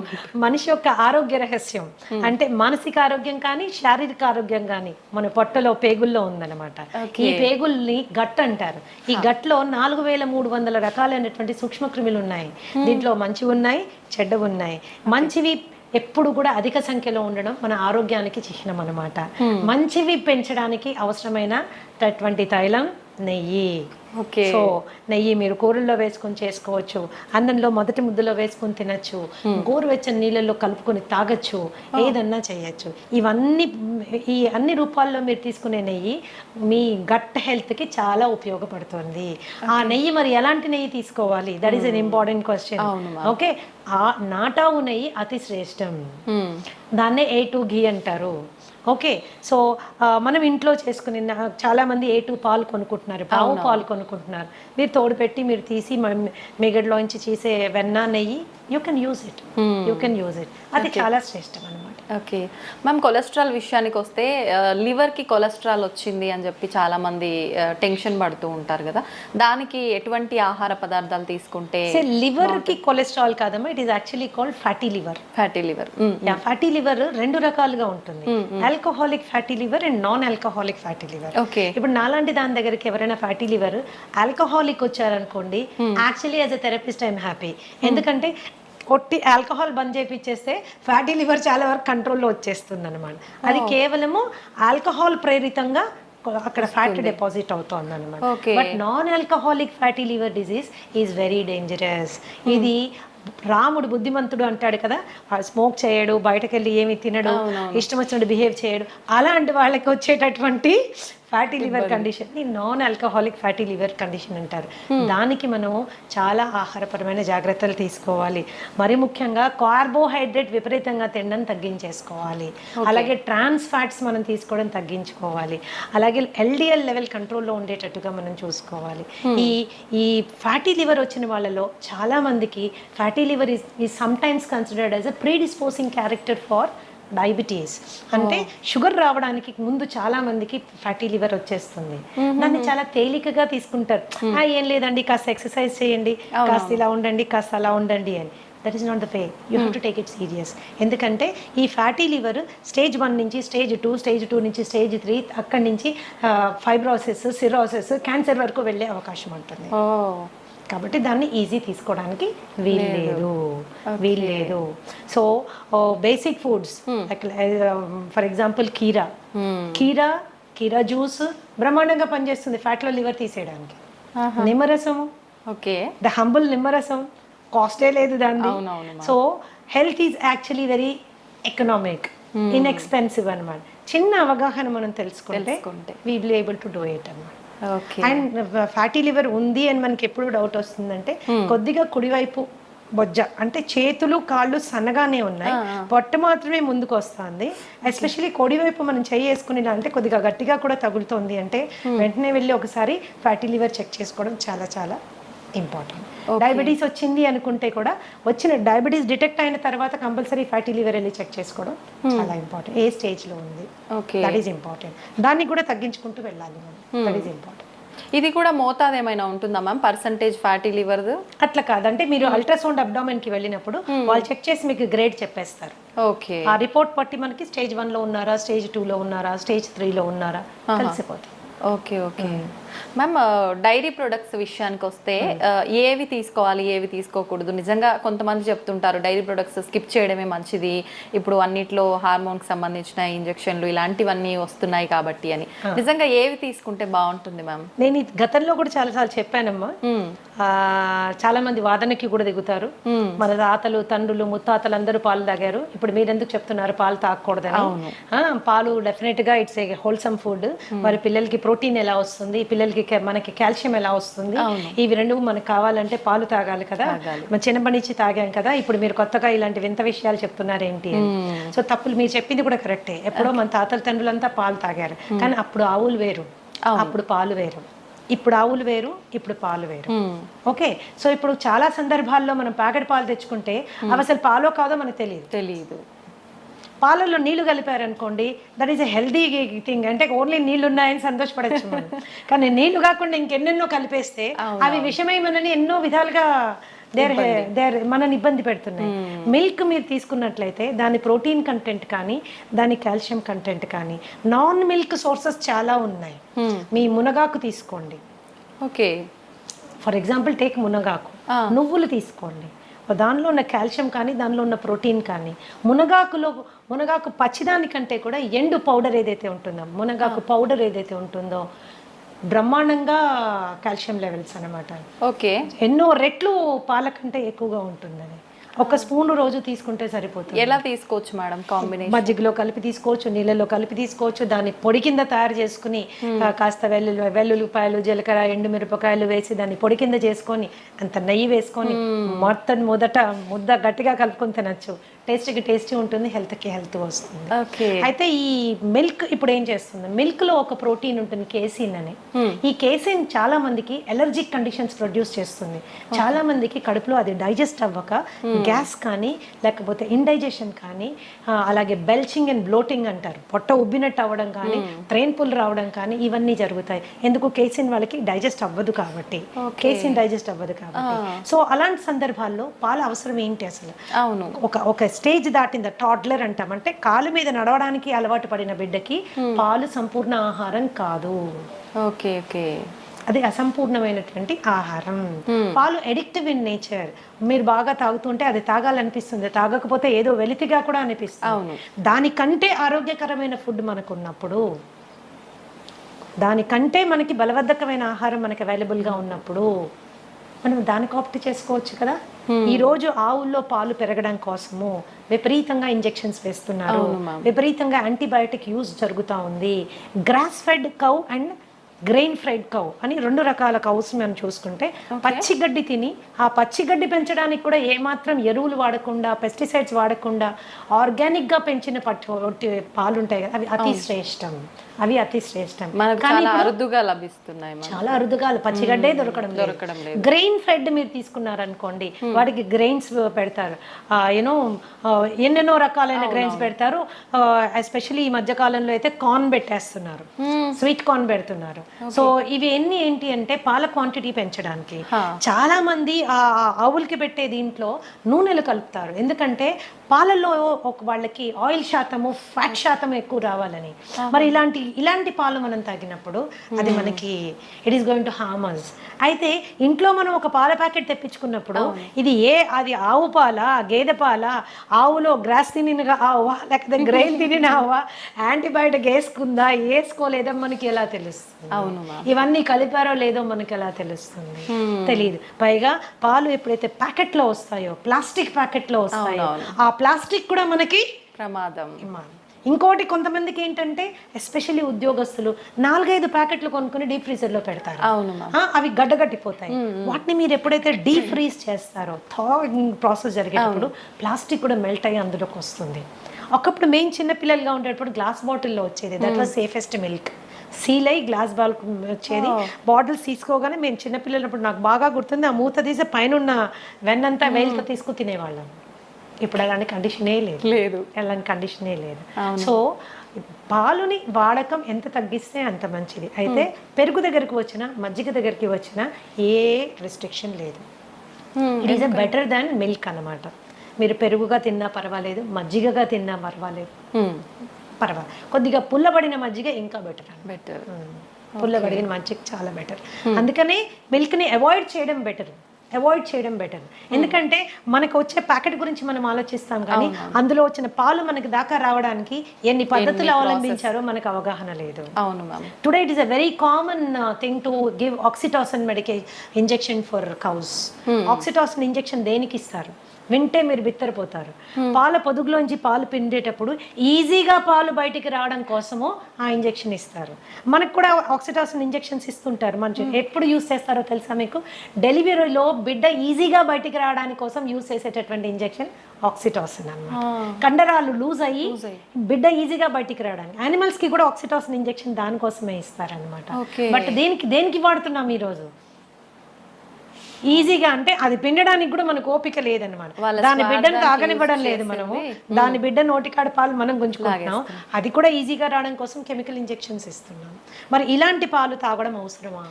మనిషి యొక్క ఆరోగ్య రహస్యం అంటే మానసిక ఆరోగ్యం కానీ శారీరక ఆరోగ్యం కానీ మన పొట్టలో పేగుల్లో ఉందన్నమాట. ఈ పేగుల్ని గట్ అంటారు. ఈ గట్లో 4300 రకాలైనటువంటి సూక్ష్మ క్రిములు ఉన్నాయి. దీంట్లో మంచివి ఉన్నాయి, చెడ్డవి ఉన్నాయి. మంచివి ఎప్పుడు కూడా అధిక సంఖ్యలో ఉండడం మన ఆరోగ్యానికి చిహ్నం అన్నమాట. మంచివి పెంచడానికి అవసరమైనటువంటి తైలం నెయ్యి. సో నెయ్యి మీరు కూరల్లో వేసుకొని చేసుకోవచ్చు, అన్నంలో మొదటి ముద్దలో వేసుకొని తినచ్చు, గోరువెచ్చని నీళ్ళల్లో కలుపుకొని తాగొచ్చు, ఏదన్నా చేయొచ్చు. ఈ అన్ని రూపాల్లో మీరు తీసుకునే నెయ్యి మీ గట్ హెల్త్కి చాలా ఉపయోగపడుతుంది. ఆ నెయ్యి మరి ఎలాంటి నెయ్యి తీసుకోవాలి, that is an important question. Okay, ఆ నాటావు నెయ్యి అతి శ్రేష్టం, దాన్నే A2 ఘీ అంటారు. ఓకే, సో మనం ఇంట్లో చేసుకుని చాలామంది A2 పాలు కొనుక్కుంటున్నారు, ఆవు పాలు కొనుక్కుంటున్నారు. మీరు తోడు పెట్టి మీరు తీసి మిగడ్లోంచి చేసే వెన్న నెయ్యి యూ కెన్ యూజ్ ఇట్. అది చాలా శ్రేష్టం అనమాట. ఓకే మ్యామ్, కొలెస్ట్రాల్ విషయానికి వస్తే లివర్కి కొలెస్ట్రాల్ వచ్చింది అని చెప్పి చాలామంది టెన్షన్ పడుతూ ఉంటారు కదా, దానికి ఎటువంటి ఆహార పదార్థాలు తీసుకుంటే? లివర్కి కొలెస్ట్రాల్ కాదమ్మా, it is actually called fatty liver. Fatty liver. Fatty liver రెండు రకాలుగా ఉంటుంది, alcoholic fatty liver and non alcoholic fatty liver. Okay, ఇప్పుడు నాలాంటి దాని దగ్గరికి ఎవరైనా ఫ్యాటీ లివర్ ఆల్కహాలిక్ వచ్చారనుకోండి, actually as a therapist I'm happy. ఎందుకంటే కొట్టి ఆల్కహాల్ బంద్ చేపిచ్చేస్తే ఫ్యాటీ లివర్ చాలా వరకు కంట్రోల్లో వచ్చేస్తుంది అనమాట. అది కేవలము ఆల్కహాల్ ప్రేరితంగా అక్కడ ఫ్యాట్ డిపాజిట్ అవుతుంది అనమాట. But non alcoholic fatty liver disease is very dangerous. ఇది రాముడు బుద్ధిమంతుడు అంటాడు కదా, స్మోక్ చేయడు, బయటకు వెళ్ళి ఏమి తినడు, ఇష్టం వచ్చినట్టు బిహేవ్ చేయడు, అలాంటి వాళ్ళకి వచ్చేటటువంటి ఫ్యాటీ లివర్ కండిషన్ ని non alcoholic fatty liver condition అంటారు. దానికి మనము చాలా ఆహారపరమైన జాగ్రత్తలు తీసుకోవాలి. మరి ముఖ్యంగా కార్బోహైడ్రేట్ విపరీతంగా తినడం తగ్గించేసుకోవాలి. అలాగే ట్రాన్స్ ఫ్యాట్స్ మనం తీసుకోవడం తగ్గించుకోవాలి. అలాగే ఎల్డిఎల్ లెవెల్ కంట్రోల్లో ఉండేటట్టుగా మనం చూసుకోవాలి. ఈ ఫ్యాటీ లివర్ వచ్చిన వాళ్ళలో చాలా మందికి fatty liver is some times considered as a predisposing character for diabetes. అంటే షుగర్ రావడానికి ముందు చాలా మందికి ఫ్యాటీ లివర్ వచ్చేస్తుంది. దాన్ని చాలా తేలికగా తీసుకుంటారు. ఏం లేదండి, కాస్త ఎక్సర్సైజ్ చేయండి, కాస్త ఇలా ఉండండి, కాస్త అలా ఉండండి అని. That is not the way. You have to take it serious. ఎందుకంటే ఈ ఫ్యాటీ లివర్ స్టేజ్ 1 నుంచి స్టేజ్ 2, స్టేజ్ 2 నుంచి స్టేజ్ 3, అక్కడి నుంచి ఫైబ్రోసిస్, సిరోసిస్, క్యాన్సర్ వరకు వెళ్ళే అవకాశం ఉంటుంది. కాబట్టి దాన్ని ఈజీ తీసుకోవడానికి వీల్లేదు. So basic foods for example కీరా జ్యూస్ బ్రహ్మాండంగా పనిచేస్తుంది ఫ్యాట్లో లివర్ తీసేయడానికి. నిమ్మరసము, ఓకే, ద హంబుల్ నిమ్మరసం, కాస్టే లేదు దాన్ని. So health is actually very economic, inexpensive అనమాట. చిన్న అవగాహన మనం తెలుసుకుంటే we will able to do it అన్నమాట. అండ్ ఫ్యాటీ లివర్ ఉంది అని మనకి ఎప్పుడు డౌట్ వస్తుందంటే, కొద్దిగా కుడివైపు బొజ్జ అంటే చేతులు కాళ్ళు సన్నగానే ఉన్నాయి, పొట్ట మాత్రమే ముందుకు వస్తుంది. ఎస్పెషల్లీ కుడివైపు మనం చెయ్యి వేసుకుని అంటే కొద్దిగా గట్టిగా కూడా తగులుతుంది అంటే వెంటనే వెళ్ళి ఒకసారి ఫ్యాటీ లివర్ చెక్ చేసుకోవడం చాలా చాలా ఇంపార్టెంట్. డయాబెటీస్ వచ్చింది అనుకుంటే కూడా వచ్చిన డయాబెటీస్ డిటెక్ట్ అయిన తర్వాత కంపల్సరీ ఫ్యాటీ లివర్ వెళ్ళి చెక్ చేసుకోవడం చాలా ఇంపార్టెంట్. ఏ స్టేజ్లో ఉంది, దట్ ఈస్ ఇంపార్టెంట్. దాన్ని కూడా తగ్గించుకుంటూ వెళ్ళాలి మనం, దట్ ఈస్ ఇంపార్టెంట్. ఇది కూడా మోతాదు ఏమైనా ఉంటుందా మ్యామ్, పర్సంటేజ్ ఫ్యాటీ లివర్? అట్లా కాదంటే మీరు అల్ట్రాసౌండ్ అబ్డామెన్ కి వెళ్ళినప్పుడు వాళ్ళు చెక్ చేసి మీకు గ్రేడ్ చెప్పేస్తారు. ఓకే, ఆ రిపోర్ట్ బట్టి మనకి స్టేజ్ 1లో ఉన్నారా, స్టేజ్ 2లో ఉన్నారా, స్టేజ్ 3లో ఉన్నారా తెలిసిపోతుంది. Okay okay ma'am, dairy products విషయానికి వస్తే ఏవి తీసుకోవాలి, ఏవి తీసుకోకూడదు? నిజంగా కొంతమంది చెప్తుంటారు డైరీ ప్రొడక్ట్స్ స్కిప్ చేయడమే మంచిది, ఇప్పుడు అన్నిట్లో హార్మోన్కి సంబంధించిన ఇంజెక్షన్లు ఇలాంటివన్నీ వస్తున్నాయి కాబట్టి అని. నిజంగా ఏవి తీసుకుంటే బాగుంటుంది మ్యామ్? నేను గతంలో కూడా చాలాసార్లు చెప్పానమ్మా. చాలా మంది వాదనకి కూడా దిగుతారు. మన తాతలు, తండ్రులు, ముత్తాతలు అందరూ పాలు తాగారు, ఇప్పుడు మీరెందుకు చెప్తున్నారు పాలు తాగకూడదని? పాలు డెఫినెట్ గా ఇట్స్ ఏ హోల్సమ్ ఫుడ్. మరి పిల్లలకి ప్రోటీన్ ఎలా వస్తుంది, పిల్లలకి మనకి కాల్షియం ఎలా వస్తుంది, ఇవి రెండు మనకు కావాలంటే పాలు తాగాలి కదా. మన చిన్నప్పటి నుంచి తాగాం కదా, ఇప్పుడు మీరు కొత్తగా ఇలాంటి వింత విషయాలు చెప్తున్నారేంటి అని. సో తప్పులు మీరు చెప్పింది కూడా కరెక్టే. ఎప్పుడో మన తాతల తండ్రులంతా పాలు తాగారు, కానీ అప్పుడు ఆవులు వేరు, అప్పుడు పాలు వేరు. ఇప్పుడు ఆవులు వేరు, ఇప్పుడు పాలు వేరు. ఓకే, సో ఇప్పుడు చాలా సందర్భాల్లో మనం ప్యాకెట్ పాలు తెచ్చుకుంటే అవి అసలు పాలో కాదో మనకు తెలియదు. పాలల్లో నీళ్లు కలిపారనుకోండి, that is a healthy thing. అంటే ఓన్లీ నీళ్లు ఉన్నాయని సంతోషపడచ్చు మనం, కానీ నీళ్లు కాకుండా ఇంకెన్నెన్నో కలిపేస్తే అవి విషమై మనని ఎన్నో విధాలుగా మనని ఇబ్బంది పెడుతున్నాయి. మిల్క్ మీరు తీసుకున్నట్లయితే దాని ప్రోటీన్ కంటెంట్ కానీ, దాని కాల్షియం కంటెంట్ కానీ, నాన్ మిల్క్ సోర్సెస్ చాలా ఉన్నాయి. మీ మునగాకు తీసుకోండి, ఓకే, ఫర్ ఎగ్జాంపుల్ టేక్ మునగాకు. నువ్వులు తీసుకోండి, దానిలో ఉన్న కాల్షియం కానీ, దానిలో ఉన్న ప్రోటీన్ కానీ. మునగాకు పచ్చిదానికంటే కూడా ఎండు పౌడర్ ఏదైతే ఉంటుందో, మునగాకు పౌడర్ ఏదైతే ఉంటుందో బ్రహ్మాండంగా కాల్షియం లెవెల్స్ అనమాట. ఓకే, ఎన్నో రెట్లు పాల కంటే ఎక్కువగా ఉంటుందని. ఒక స్పూన్ రోజు తీసుకుంటే సరిపోతుంది. ఎలా తీసుకోవచ్చు మేడం? కాంబినేషన్ మజ్జిగలో కలిపి తీసుకోవచ్చు, నీళ్ళలో కలిపి తీసుకోవచ్చు. దాన్ని పొడి కింద తయారు చేసుకుని కాస్త వెల్లుల్లిపాయలు, జీలకర్ర, ఎండుమిరపకాయలు వేసి దాన్ని పొడి కింద చేసుకొని అంత నెయ్యి వేసుకొని మొదట ముద్ద గట్టిగా కలుపుకొని తినచ్చు. టేస్టీ ఉంటుంది, హెల్త్కి హెల్త్ వస్తుంది. ఓకే. అయితే ఈ మిల్క్ ఇప్పుడు ఏం చేస్తుంది, మిల్క్లో ఒక ప్రోటీన్ ఉంటుంది కేసిన్ అని. ఈ కేసిన్ చాలా మందికి ఎలర్జిక్ కండిషన్స్ ప్రొడ్యూస్ చేస్తుంది. చాలా మందికి కడుపులో అది డైజెస్ట్ అవ్వక గ్యాస్ కానీ లేకపోతే ఇండైజెషన్ కానీ అలాగే బెల్చింగ్ అండ్ బ్లోటింగ్ అంటారు, పొట్ట ఉబ్బినట్టు అవ్వడం కానీ ట్రైన్ పుల్ రావడం కానీ ఇవన్నీ జరుగుతాయి. ఎందుకు కేసిన్ వాళ్ళకి డైజెస్ట్ అవ్వదు కాబట్టి, కేసిన్ డైజెస్ట్ అవ్వదు కాబట్టి. సో అలాంటి సందర్భాల్లో పాల అవసరం ఏంటి అసలు? అవును, ఒక స్టేజ్ దాటింది టాడ్లర్ అంటాం, అంటే కాలు మీద నడవడానికి అలవాటు పడిన బిడ్డకి పాలు సంపూర్ణ ఆహారం కాదు. ఓకే ఓకే, అది అసంపూర్ణమైనటువంటి ఆహారం. పాలు ఎడిక్టివ్ ఇన్ నేచర్. మీరు బాగా తాగుతుంటే అది తాగాలనిపిస్తుంది, తాగకపోతే ఏదో వెలితిగా కూడా అనిపిస్తుంది. దానికంటే ఆరోగ్యకరమైన ఫుడ్ మనకు ఉన్నప్పుడు, దానికంటే మనకి బలవర్ధకమైన ఆహారం మనకి అవైలబుల్గా ఉన్నప్పుడు మనం దానికి ఆప్ట్ చేసుకోవచ్చు కదా. ఈ రోజు ఆవుల్లో పాలు పెరగడం కోసము విపరీతంగా ఇంజెక్షన్స్ వేస్తున్నారు, విపరీతంగా యాంటీబయాటిక్ యూజ్ జరుగుతూ ఉంది. Grass fed cow and grain fried cow అని 2 రకాల కౌస్ మనం చూసుకుంటే, పచ్చిగడ్డి తిని ఆ పచ్చిగడ్డి పెంచడానికి కూడా ఏమాత్రం ఎరువులు వాడకుండా, పెస్టిసైడ్స్ వాడకుండా ఆర్గానిక్గా పెంచిన పాలు ఉంటాయి కదా, అవి అతి శ్రేష్టం. కానీ అరుదుగా లభిస్తున్నాయి, చాలా అరుదుగా, పచ్చిగడ్డే దొరకడం లేదు. గ్రెయిన్ ఫెడ్ మీరు తీసుకున్నారనుకోండి, వాటికి గ్రెయిన్స్ పెడతారు, ఎన్నెన్నో రకాలైన గ్రెయిన్స్ పెడతారు. ఎస్పెషల్లీ ఈ మధ్య కాలంలో అయితే కార్న్ పెట్టేస్తున్నారు, స్వీట్ కార్న్ పెడుతున్నారు. సో ఇవి ఏంటి అంటే పాల క్వాంటిటీ పెంచడానికి. చాలా మంది ఆ ఆవులకి పెట్టే దీంట్లో నూనెలు కలుపుతారు, ఎందుకంటే పాలల్లో వాళ్ళకి ఆయిల్ శాతము, ఫ్యాట్ శాతం ఎక్కువ రావాలని. మరి ఇలాంటి పాలు మనం తాగినప్పుడు అది మనకి it is going to harm us. అయితే ఇంట్లో మనం ఒక పాల ప్యాకెట్ తెప్పించుకున్నప్పుడు అది ఆవు పాల, గేదె పాల, ఆవులో గ్రాస్ తినిన ఆవా లేకపోతే గ్రెయిన్ తినిన ఆవా, యాంటీబయాటిక్ వేసుకుందా వేసుకోలేదా మనకి ఎలా తెలుస్తుంది? ఇవన్నీ కలిపారో లేదో మనకి ఎలా తెలుస్తుంది? తెలియదు. పైగా పాలు ఎప్పుడైతే ప్యాకెట్లో వస్తాయో, ప్లాస్టిక్ ప్యాకెట్లో వస్తాయో, ఆ ప్లాస్టిక్ కూడా మనకి ప్రమాదం. ఇంకోటి, కొంతమందికి ఏంటంటే ఎస్పెషల్లీ ఉద్యోగస్తులు 4-5 ప్యాకెట్లు కొనుక్కుని డీప్ ఫ్రీజర్లో పెడతారు, అవి గడ్డగట్టిపోతాయి. వాటిని మీరు ఎప్పుడైతే డీప్ ఫ్రీజ్ చేస్తారో, థాయింగ్ ప్రాసెస్ జరిగేటప్పుడు ప్లాస్టిక్ కూడా మెల్ట్ అయ్యి అందులోకి వస్తుంది. ఒకప్పుడు మేము చిన్నపిల్లలుగా ఉండేటప్పుడు గ్లాస్ బాటిల్లో వచ్చేది, that was safest milk. Seal అయ్యి గ్లాస్ బాల్ వచ్చేది, బాటిల్స్ తీసుకోగానే మేము చిన్నపిల్లలప్పుడు నాకు బాగా గుర్తుంది, ఆ మూత తీసి పైన ఉన్న వెన్నంతా వేలుతో తీసుకుని తినేవాళ్ళం. ఇప్పుడు అలాంటి కండిషనే లేదు. సో పాలుని వాడకం ఎంత తగ్గిస్తే అంత మంచిది. అయితే పెరుగు దగ్గరికి వచ్చినా, మజ్జిగ దగ్గరికి వచ్చినా ఏ రెస్ట్రిక్షన్ లేదు. It is better than milk అన్నమాట. మీరు పెరుగుగా తిన్నా పర్వాలేదు, మజ్జిగగా తిన్నా పర్వాలేదు. కొద్దిగా పుల్లబడిన మజ్జిగ ఇంకా బెటర్. పుల్లబడిన మజ్జిగ చాలా బెటర్. అందుకనే మిల్క్ని అవాయిడ్ చేయడం బెటర్. ఎందుకంటే మనకు వచ్చే ప్యాకెట్ గురించి మనం ఆలోచిస్తాం, కానీ అందులో వచ్చిన పాలు మనకి దాకా రావడానికి ఎన్ని పద్ధతులు అవలంబించారో మనకు అవగాహన లేదు. Today it is a very common thing to give oxytocin injection for cows. Oxytocin injection దేనికి ఇస్తారు వింటే మీరు బిత్తరపోతారు. పాల పొదుగులోంచి పాలు పిండేటప్పుడు ఈజీగా పాలు బయటికి రావడం కోసము ఆ ఇంజెక్షన్ ఇస్తారు. మనకు కూడా ఆక్సిటాసిన్ ఇంజెక్షన్స్ ఇస్తుంటారు. మన ఎప్పుడు యూస్ చేస్తారో తెలుసా మీకు? డెలివరీలో బిడ్డ ఈజీగా బయటికి రావడానికి కోసం యూస్ చేసేటటువంటి ఇంజెక్షన్ ఆక్సిటాసిన్ అన్నమాట. కండరాలు లూజ్ అయ్యి బిడ్డ ఈజీగా బయటికి రావడానికి. యానిమల్స్ కి కూడా ఆక్సిటాసిన్ ఇంజెక్షన్ దానికోసమే ఇస్తారనమాట. బట్ దేనికి వాడుతున్నాం ఈరోజు? ఈజీగా, అంటే అది పిండడానికి కూడా మనకు ఓపిక లేదనమాట. దాని బిడ్డను తాగనివ్వడం లేదు మనము, దాని బిడ్డ నోటికాడ పాలు మనం గుంజుకుంటున్నాం. అది కూడా ఈజీగా రావడం కోసం కెమికల్ ఇంజెక్షన్స్ ఇస్తున్నాం. మరి ఇలాంటి పాలు తాగడం అవసరమా?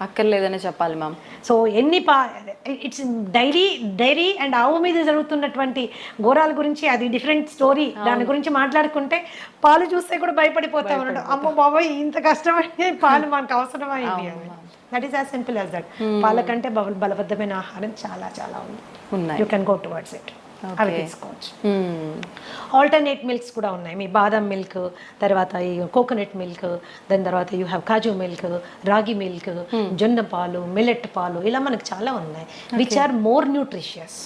అక్కర్లేదనే చెప్పాలి ma'am. So it's dairy and ఆవు మీద జరుగుతున్నటువంటి ఘోరాల గురించి అది డిఫరెంట్ స్టోరీ. దాని గురించి మాట్లాడుకుంటే పాలు చూస్తే కూడా భయపడిపోతా ఉన్నాడు, అమ్మో బాబోయ్ ఇంత కష్టమైన పాలు మనకు అవసరమైంది అని. That is as simple as that. పాల కంటే బలబద్ధమైన ఆహారం చాలా చాలా ఉంది. You can go towards it. అవి తీసుకోవచ్చు. ఆల్టర్నేట్ మిల్క్స్ కూడా ఉన్నాయి. మీ బాదం మిల్క్, తర్వాత ఈ కోకోనట్ మిల్క్, దాని తర్వాత యూ హ్యావ్ కాజు మిల్క్, రాగి మిల్క్, జొన్న పాలు, మిల్లెట్ పాలు, ఇలా మనకు చాలా ఉన్నాయి విచ్ ఆర్ మోర్ న్యూట్రిషియస్.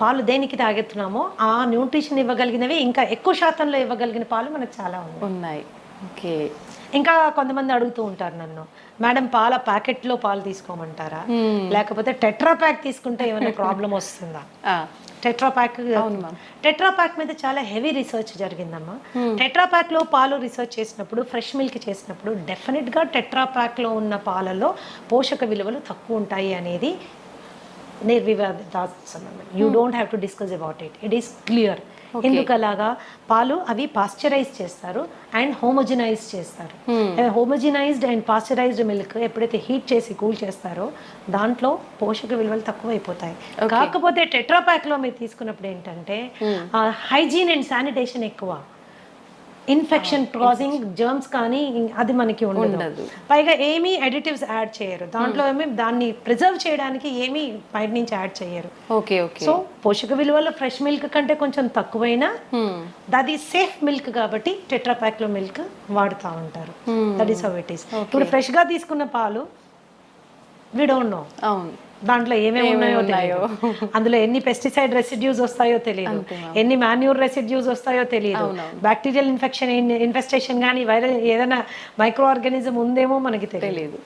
పాలు దేనికి తాగెత్తున్నామో ఆ న్యూట్రిషన్ ఇవ్వగలిగినవి, ఇంకా ఎక్కువ శాతంలో ఇవ్వగలిగిన పాలు మనకు చాలా ఉన్నాయి. ఓకే. ఇంకా కొంతమంది అడుగుతూ ఉంటారు నన్ను, మేడం పాల ప్యాకెట్లో పాలు తీసుకోమంటారా, లేకపోతే టెట్రా ప్యాక్ తీసుకుంటే ఏమైనా ప్రాబ్లం వస్తుందా? టెట్రాప్యాక్. టెట్రాప్యాక్ మీద చాలా హెవీ రీసెర్చ్ జరిగిందమ్మా. టెట్రాప్యాక్లో పాలు రీసెర్చ్ చేసినప్పుడు, ఫ్రెష్ మిల్క్ చేసినప్పుడు డెఫినెట్గా టెట్రాప్యాక్లో ఉన్న పాలలో పోషక విలువలు తక్కువ ఉంటాయి అనేది నిర్వివాదాస్పదం. You don't have to discuss about it. It is clear. ఎందుకు అలాగా? పాలు అవి పాస్చరైజ్ చేస్తారు అండ్ హోమోజినైజ్ చేస్తారు. హోమోజినైజ్డ్ అండ్ పాస్చరైజ్డ్ మిల్క్ ఎప్పుడైతే హీట్ చేసి కూల్ చేస్తారో దాంట్లో పోషక విలువలు తక్కువ అయిపోతాయి. కాకపోతే టెట్రాప్యాక్లో మీరు తీసుకున్నప్పుడు ఏంటంటే హైజీన్ అండ్ శానిటేషన్ ఎక్కువ, ఇన్ఫెక్షన్ కాజింగ్ జర్మ్స్ కానీ అది మనకి ఉండదు. పైగా ఏమీ అడిటివ్స్ యాడ్ చేయరు దాంట్లో. ఏమి దాన్ని ప్రిజర్వ్ చేయడానికి ఏమీ బయట నుంచి యాడ్ చేయరు. సో పోషక విలువలు ఫ్రెష్ మిల్క్ కంటే కొంచెం తక్కువైనా అది సేఫ్ మిల్క్ కాబట్టి టెట్రాప్యాక్ లో మిల్క్ వాడుతూ ఉంటారు. That is how it is. ఇప్పుడు ఫ్రెష్ గా తీసుకున్న పాలు వి డోంట్ నో దాంట్లో ఏమేమి ఉన్నాయో, అందులో ఎన్ని పెస్టిసైడ్ రెసిడ్యూస్ వస్తాయో తెలియదు, ఎన్ని మాన్యూర్ రెసిడ్యూస్ వస్తాయో తెలియదు, బ్యాక్టీరియల్ ఇన్ఫెస్టేషన్ కానీ వైరల్ ఏదైనా మైక్రో ఆర్గానిజం ఉందేమో మనకి తెలియదు.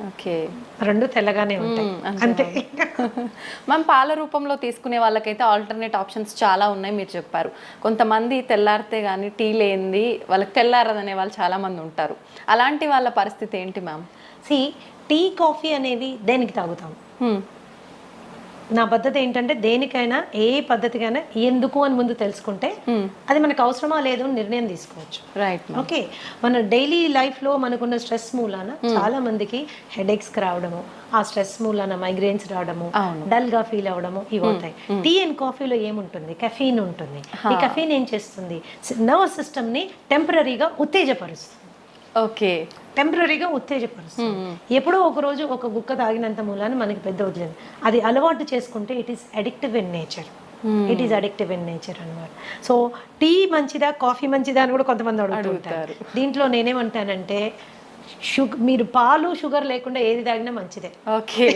ఓకే, రెండు తెల్లగానే ఉంటాయి అంతే. మనం పాల రూపంలో తీసుకునే వాళ్ళకైతే ఆల్టర్నేట్ ఆప్షన్స్ చాలా ఉన్నాయి మీరు చెప్పారు. కొంతమంది తెల్లారితే కానీ టీ లేనిది వాళ్ళకి తెల్లారదనే వాళ్ళు చాలా మంది ఉంటారు. అలాంటి వాళ్ళ పరిస్థితి ఏంటి మ్యామ్? టీ కాఫీ అనేవి దేనికి తాగుతాం? నా పద్ధతి ఏంటంటే దేనికైనా ఏ పద్ధతికైనా ఎందుకు అని ముందు తెలుసుకుంటే అది మనకు అవసరమా లేదు అని నిర్ణయం తీసుకోవచ్చు. రైట్. ఓకే, మన డైలీ లైఫ్లో మనకున్న స్ట్రెస్ మూలాన చాలా మందికి హెడేక్స్ రావడము, ఆ స్ట్రెస్ మూలాన మైగ్రేన్స్ రావడము, డల్ గా ఫీల్ అవ్వడము ఇవి అవుతాయి. టీ అండ్ కాఫీలో ఏముంటుంది? కెఫీన్ ఉంటుంది. ఈ కెఫీన్ ఏం చేస్తుంది? నర్వస్ సిస్టమ్ ని టెంపరీగా ఉత్తేజపరుస్తుంది. ఓకే, టెంపరీగా ఉత్తేజపరుస్తుంది. ఎప్పుడో ఒక రోజు ఒక గుక్క తాగినంత మూలాన మనకి పెద్ద వదిలేదు. అది అలవాటు చేసుకుంటే it is addictive in nature. It is addictive in nature అన్నమాట. సో టీ మంచిదా కాఫీ మంచిదా అని కూడా కొంతమంది అడుగుతుంటారు. దీంట్లో నేనేమంటానంటే మీరు పాలు షుగర్ లేకుండా ఏది తాగినా మంచిదే. Okay,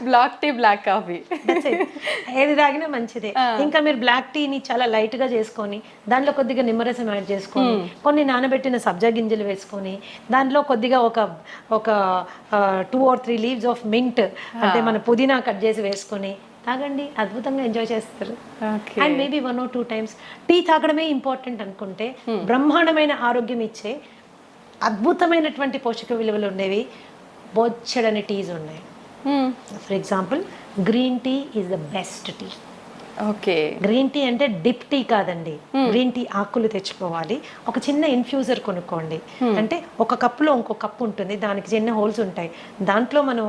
black tea black coffee ఏది తాగినా మంచిదే. ఇంకా మీరు బ్లాక్ టీని చాలా లైట్ గా చేసుకొని దాంట్లో కొద్దిగా నిమ్మరసం యాడ్ చేసుకొని కొన్ని నానబెట్టిన సబ్జా గింజలు వేసుకొని దాంట్లో కొద్దిగా ఒక 2 or 3 leaves ఆఫ్ మింట్ అంటే మన పుదీనా కట్ చేసి వేసుకొని తాగండి, అద్భుతంగా ఎంజాయ్ చేస్తారు. And maybe 1 or 2 times tea తాగడమే ఇంపార్టెంట్ అనుకుంటే బ్రహ్మాండమైన ఆరోగ్యం ఇచ్చే అద్భుతమైనటువంటి పోషక విలువలు ఉండేవి బొచ్చడని టీస్ ఉన్నాయి. For example green tea is the best tea. Okay, green tea అంటే డిప్ టీ కాదండి. గ్రీన్ టీ ఆకులు తెచ్చుకోవాలి, ఒక చిన్న ఇన్ఫ్యూజర్ కొనుక్కోండి. అంటే ఒక కప్పులో ఇంకో కప్పు ఉంటుంది, దానికి చిన్న హోల్స్ ఉంటాయి. దాంట్లో మనం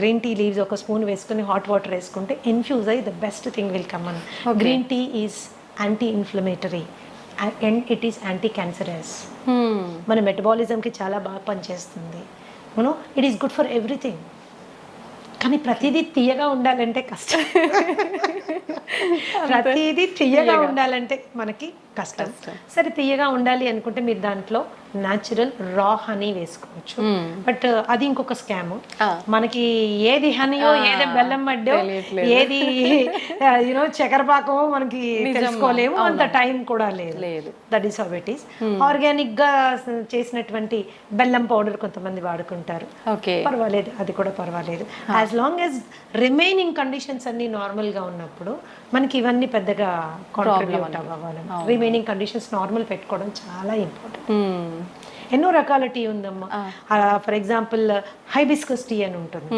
గ్రీన్ టీ లీవ్స్ ఒక స్పూన్ వేసుకుని హాట్ వాటర్ వేసుకుంటే ఇన్ఫ్యూజ్ అయ్యి the best thing will come on. Green tea is anti inflammatory and it is anti cancerous. మన మెటబాలిజంకి చాలా బాగా పనిచేస్తుంది. It is good for everything. కానీ ప్రతిదీ తీయగా ఉండాలంటే కష్టం. ప్రతిదీ తీయగా ఉండాలంటే మనకి కష్టం. సరే, తీయగా ఉండాలి అనుకుంటే మీరు దాంట్లో న్యాచురల్ రా హనీ వేసుకోవచ్చు. బట్ అది ఇంకొక స్కామ్. మనకి ఏది హనీయో ఏది బెల్లం మడ్డో ఏది చక్కెరపాకమో మనకి తెలుసుకోలేము, అంత టైం కూడా లేదు. That is how it is. Organic గా చేసినటువంటి బెల్లం పౌడర్ కొంతమంది వాడుకుంటారు, పర్వాలేదు, అది కూడా పర్వాలేదు. As long as remaining conditions అన్ని నార్మల్ గా ఉన్నప్పుడు మనకి ఇవన్నీ పెద్దగా కాంట్రిబ్యూట్ అవ్వాలి. రిమైనింగ్ కండిషన్స్ నార్మల్ పెట్టుకోవడం చాలా ఇంపార్టెంట్. ఎన్నో రకాల టీ ఉందమ్మా. ఫర్ ఎగ్జాంపుల్ హైబిస్కస్ టీ అని ఉంటుంది,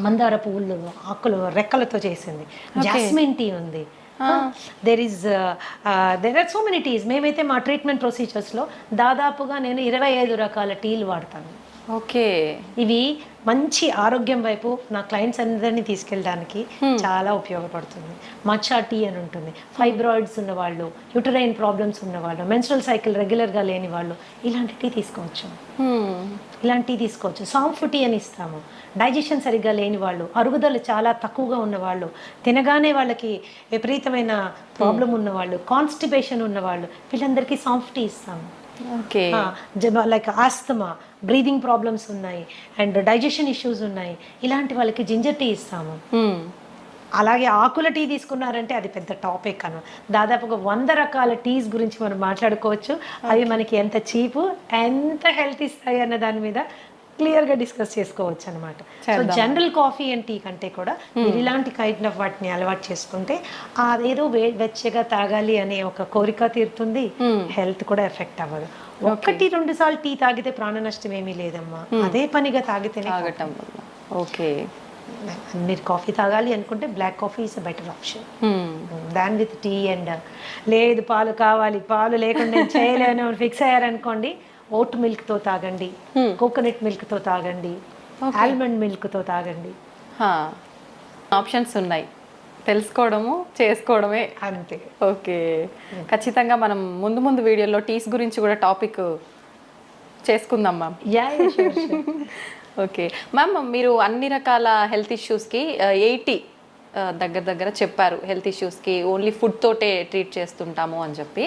మందార పువ్వులు ఆకులు రెక్కలతో చేసింది. జాస్మిన్ టీ ఉంది. There are so many teas. మేమైతే మా ట్రీట్మెంట్ ప్రొసీజర్స్లో దాదాపుగా నేను 25 రకాల టీలు వాడతాను. ఓకే, ఇవి మంచి ఆరోగ్యం వైపు నా క్లయింట్స్ అందరినీ తీసుకెళ్ళడానికి చాలా ఉపయోగపడుతుంది. మచ్చా టీ అని ఉంటుంది. ఫైబ్రాయిడ్స్ ఉన్నవాళ్ళు, యూటరైన్ ప్రాబ్లమ్స్ ఉన్నవాళ్ళు, మెన్స్ట్రల్ సైకిల్ రెగ్యులర్గా లేని వాళ్ళు ఇలాంటి టీ తీసుకోవచ్చు. సాంఫ్ టీ అని ఇస్తాము. డైజెషన్ సరిగ్గా లేని వాళ్ళు, అరుగుదల చాలా తక్కువగా ఉన్నవాళ్ళు, తినగానే వాళ్ళకి విపరీతమైన ప్రాబ్లం ఉన్నవాళ్ళు, కాన్స్టిపేషన్ ఉన్నవాళ్ళు, వీళ్ళందరికీ సాంఫ్ టీ ఇస్తాము. లైక్ ఆస్తమా, బ్రీదింగ్ ప్రాబ్లమ్స్ ఉన్నాయి అండ్ డైజెషన్ ఇష్యూస్ ఉన్నాయి, ఇలాంటి వాళ్ళకి జింజర్ టీ ఇస్తాము. అలాగే ఆకుల టీ తీసుకున్నారంటే అది పెద్ద టాపిక్ అన్న. దాదాపుగా 100 రకాల టీస్ గురించి మనం మాట్లాడుకోవచ్చు. అవి మనకి ఎంత చీపు, ఎంత హెల్త్ ఇస్తాయి అన్న దాని మీద క్లియర్గా డిస్కస్ చేసుకోవచ్చు అనమాట. So general coffee and tea కంటే కూడా మీరు ఇలాంటి కైండ్ ఆఫ్ వాటిని అలవాటు చేసుకుంటే అదేదో వెచ్చగా తాగాలి అనే ఒక కోరిక తీరుతుంది, హెల్త్ కూడా ఎఫెక్ట్ అవ్వదు. 1-2 సార్లు టీ తాగితే ప్రాణ నష్టం ఏమీ లేదమ్మా, అదే పనిగా తాగితేనే. ఓకే, మీరు కాఫీ తాగాలి అనుకుంటే black coffee is a better option than with tea. And లేదు పాలు కావాలి, పాలు లేకుండా నేను చేయలేను ఫిక్స్ అయ్యారనుకోండి, ఓట్ మిల్క్తో తాగండి, కోకోనట్ మిల్క్తో తాగండి, ఆల్మండ్ మిల్క్తో తాగండి. ఆప్షన్స్ ఉన్నాయి, తెలుసుకోవడము చేసుకోవడమే అంతే. ఓకే, ఖచ్చితంగా మనం ముందు వీడియోలో టీస్ గురించి కూడా టాపిక్ చేసుకుందాం మ్యామ్. ఓకే మ్యామ్, మీరు అన్ని రకాల హెల్త్ ఇష్యూస్కి 80 దగ్గర చెప్పారు. హెల్త్ ఇష్యూస్కి ఓన్లీ ఫుడ్ తోటే ట్రీట్ చేస్తుంటాము అని చెప్పి.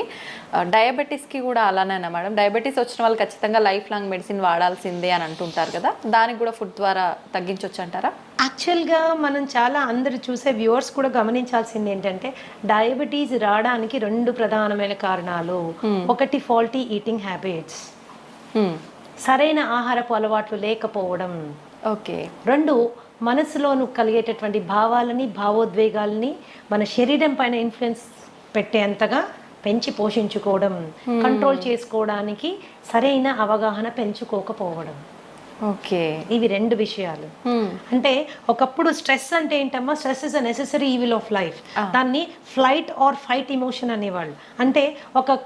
డయాబెటీస్కి కూడా అలానేనా మేడం? డయాబెటీస్ వచ్చిన వాళ్ళు ఖచ్చితంగా లైఫ్ లాంగ్ మెడిసిన్ వాడాల్సిందే అని అంటుంటారు కదా, దానికి కూడా ఫుడ్ ద్వారా తగ్గించవచ్చు అంటారా? యాక్చువల్గా మనం చాలా అందరు చూసే వ్యూవర్స్ కూడా గమనించాల్సింది ఏంటంటే, డయాబెటీస్ రావడానికి 2 ప్రధానమైన కారణాలు. ఒకటి ఫాల్టీ ఈటింగ్ హ్యాబిట్స్, సరైన ఆహారపు అలవాట్లు లేకపోవడం. ఓకే. 2 మనసులోను కలిగేటటువంటి భావాలని భావోద్వేగాలని మన శరీరం పైన ఇన్ఫ్లుయెన్స్ పెట్టేంతగా పెంచి పోషించుకోవడం, కంట్రోల్ చేసుకోవడానికి సరైన అవగాహన పెంచుకోకపోవడం. ఓకే, ఇవి 2 విషయాలు. అంటే ఒకప్పుడు స్ట్రెస్ అంటే ఏంటమ్మా, stress is a necessary evil of life. దాన్ని ఫ్లైట్ ఆర్ ఫైట్ ఇమోషన్ అనేవాళ్ళు. అంటే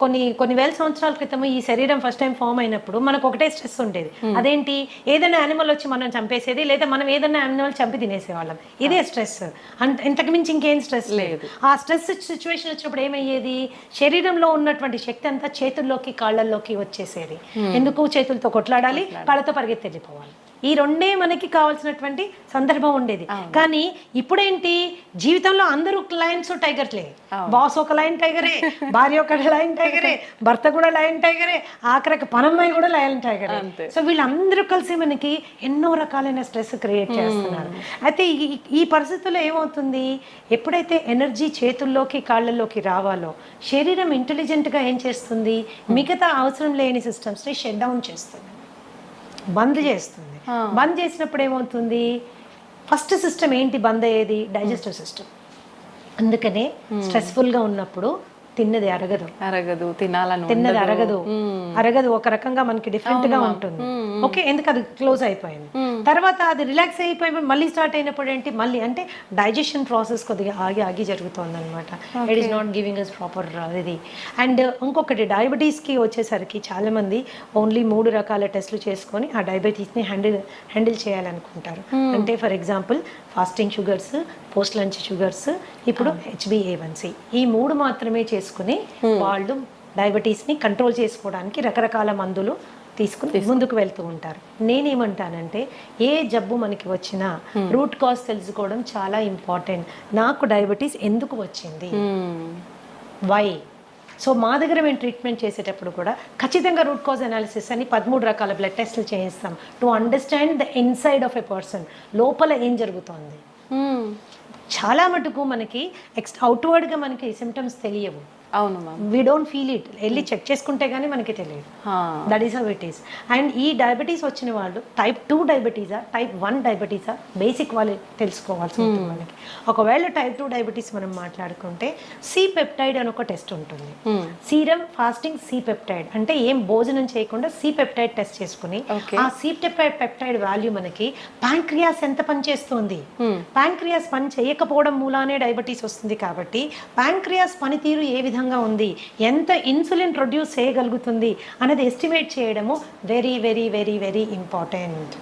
కొన్ని వేల సంవత్సరాల క్రితం ఈ శరీరం ఫస్ట్ టైం ఫామ్ అయినప్పుడు మనకు ఒకటే స్ట్రెస్ ఉండేది. అదేంటి, ఏదైనా యానిమల్ వచ్చి మనం చంపేసేది, లేదా మనం ఏదైనా యానిమల్ చంపి తినేసేవాళ్ళం. ఇదే స్ట్రెస్, అంటే ఇంతకు మించి ఇంకేం స్ట్రెస్ లేదు. ఆ స్ట్రెస్ సిచ్యువేషన్ వచ్చినప్పుడు ఏమయ్యేది, శరీరంలో ఉన్నటువంటి శక్తి అంతా చేతుల్లోకి కాళ్ళల్లోకి వచ్చేసేది. ఎందుకు, చేతులతో కొట్లాడాలి, కాళ్ళతో పరిగెత్తేది పోవాలి. ఈ 2 మనకి కావాల్సినటువంటి సందర్భం ఉండేది. కానీ ఇప్పుడేంటి, జీవితంలో అందరూ లయన్స్ టైగర్లే. బాస్ ఒక లయన్ టైగరే, భార్య ఒక లయన్ టైగరే, భర్త కూడా లయన్ టైగరే, ఆఖరికి పనమ్మాయి కూడా లయన్ టైగరే. సో వీళ్ళందరూ కలిసి మనకి ఎన్నో రకాలైన స్ట్రెస్ క్రియేట్ చేస్తున్నారు. అయితే ఈ పరిస్థితుల్లో ఏమవుతుంది, ఎప్పుడైతే ఎనర్జీ చేతుల్లోకి కాళ్ళల్లోకి రావాలో శరీరం ఇంటెలిజెంట్గా ఏం చేస్తుంది, మిగతా అవసరం లేని సిస్టమ్స్ని షట్ డౌన్ చేస్తుంది, బంద్ చేస్తుంది. బంద్ చేసినప్పుడు ఏమవుతుంది, ఫస్ట్ సిస్టమ్ ఏంటి బంద్ అయ్యేది, డైజెస్టివ్ సిస్టమ్. అందుకనే స్ట్రెస్ఫుల్గా ఉన్నప్పుడు తిన్నది అరగదు, తిన్నది అరగదు, ఒక రకంగా మనకి డిఫరెంట్ గా ఉంటుంది. ఓకే, ఎందుకు అది క్లోజ్ అయిపోయింది. తర్వాత అది రిలాక్స్ అయిపోయి మళ్ళీ స్టార్ట్ అయినప్పుడు ఏంటి, మళ్ళీ అంటే డైజెషన్ ప్రాసెస్ కొద్దిగా ఆగి జరుగుతుంది అనమాట. It is not giving us proper ఇది. అండ్ ఇంకొకటి, డయాబెటీస్కి వచ్చేసరికి చాలా మంది ఓన్లీ 3 రకాల టెస్టులు చేసుకొని ఆ డయాబెటీస్ని హ్యాండిల్ చేయాలనుకుంటారు. అంటే for example fasting sugars, post lunch sugars, ఇప్పుడు HbA1c, ఈ 3 మాత్రమే చేసుకుని వాళ్ళు డయాబెటీస్ని కంట్రోల్ చేసుకోవడానికి రకరకాల మందులు తీసుకుని ముందుకు వెళ్తూ ఉంటారు. నేనేమంటానంటే, ఏ జబ్బు మనకి వచ్చినా రూట్ కాజ్ తెలుసుకోవడం చాలా ఇంపార్టెంట్. నాకు డయాబెటీస్ ఎందుకు వచ్చింది, వై. సో మా దగ్గర మేము ట్రీట్మెంట్ చేసేటప్పుడు కూడా ఖచ్చితంగా రూట్ కాజ్ అనాలిసిస్ అని 13 రకాల బ్లడ్ టెస్టులు చేయిస్తాం to understand the inside of a person, లోపల ఏం జరుగుతోంది. చాలా మటుకు మనకి అవుట్వర్డ్గా మనకి సిమ్టమ్స్ తెలియవు. అవును ma'am, we don't feel it. వెళ్ళి చెక్ చేసుకుంటే కానీ మనకి తెలియదు. That is how it is. And ఈ డయాబెటీస్ వచ్చిన వాళ్ళు టైప్ 2 డయాబెటీసా, టైప్ 1 డయాబెటీసా, బేసిక్ వాళ్ళు తెలుసుకోవాల్సి ఉంటుంది మనకి. ఒకవేళ టైప్ 2 డయాబెటీస్ మనం మాట్లాడుకుంటే సి పెప్టైడ్ అని ఒక టెస్ట్ ఉంటుంది. సీరం ఫాస్టింగ్ సి పెప్టైడ్ అంటే ఏం భోజనం చేయకుండా సి పెప్టైడ్ టెస్ట్ చేసుకుని ఆ సి పెప్టైడ్ వాల్యూ మనకి ప్యాంక్రియాస్ ఎంత పనిచేస్తుంది, ప్యాంక్రియాస్ పని చేయకపోవడం మూలానే డయాబెటీస్ వస్తుంది. కాబట్టి ప్యాంక్రియాస్ పనితీరు ఏ విధంగా ఉంది, ఎంత ఇన్సులిన్ ప్రొడ్యూస్ చేయగలుగుతుంది అనేది ఎస్టిమేట్ చేయడము very very very very important.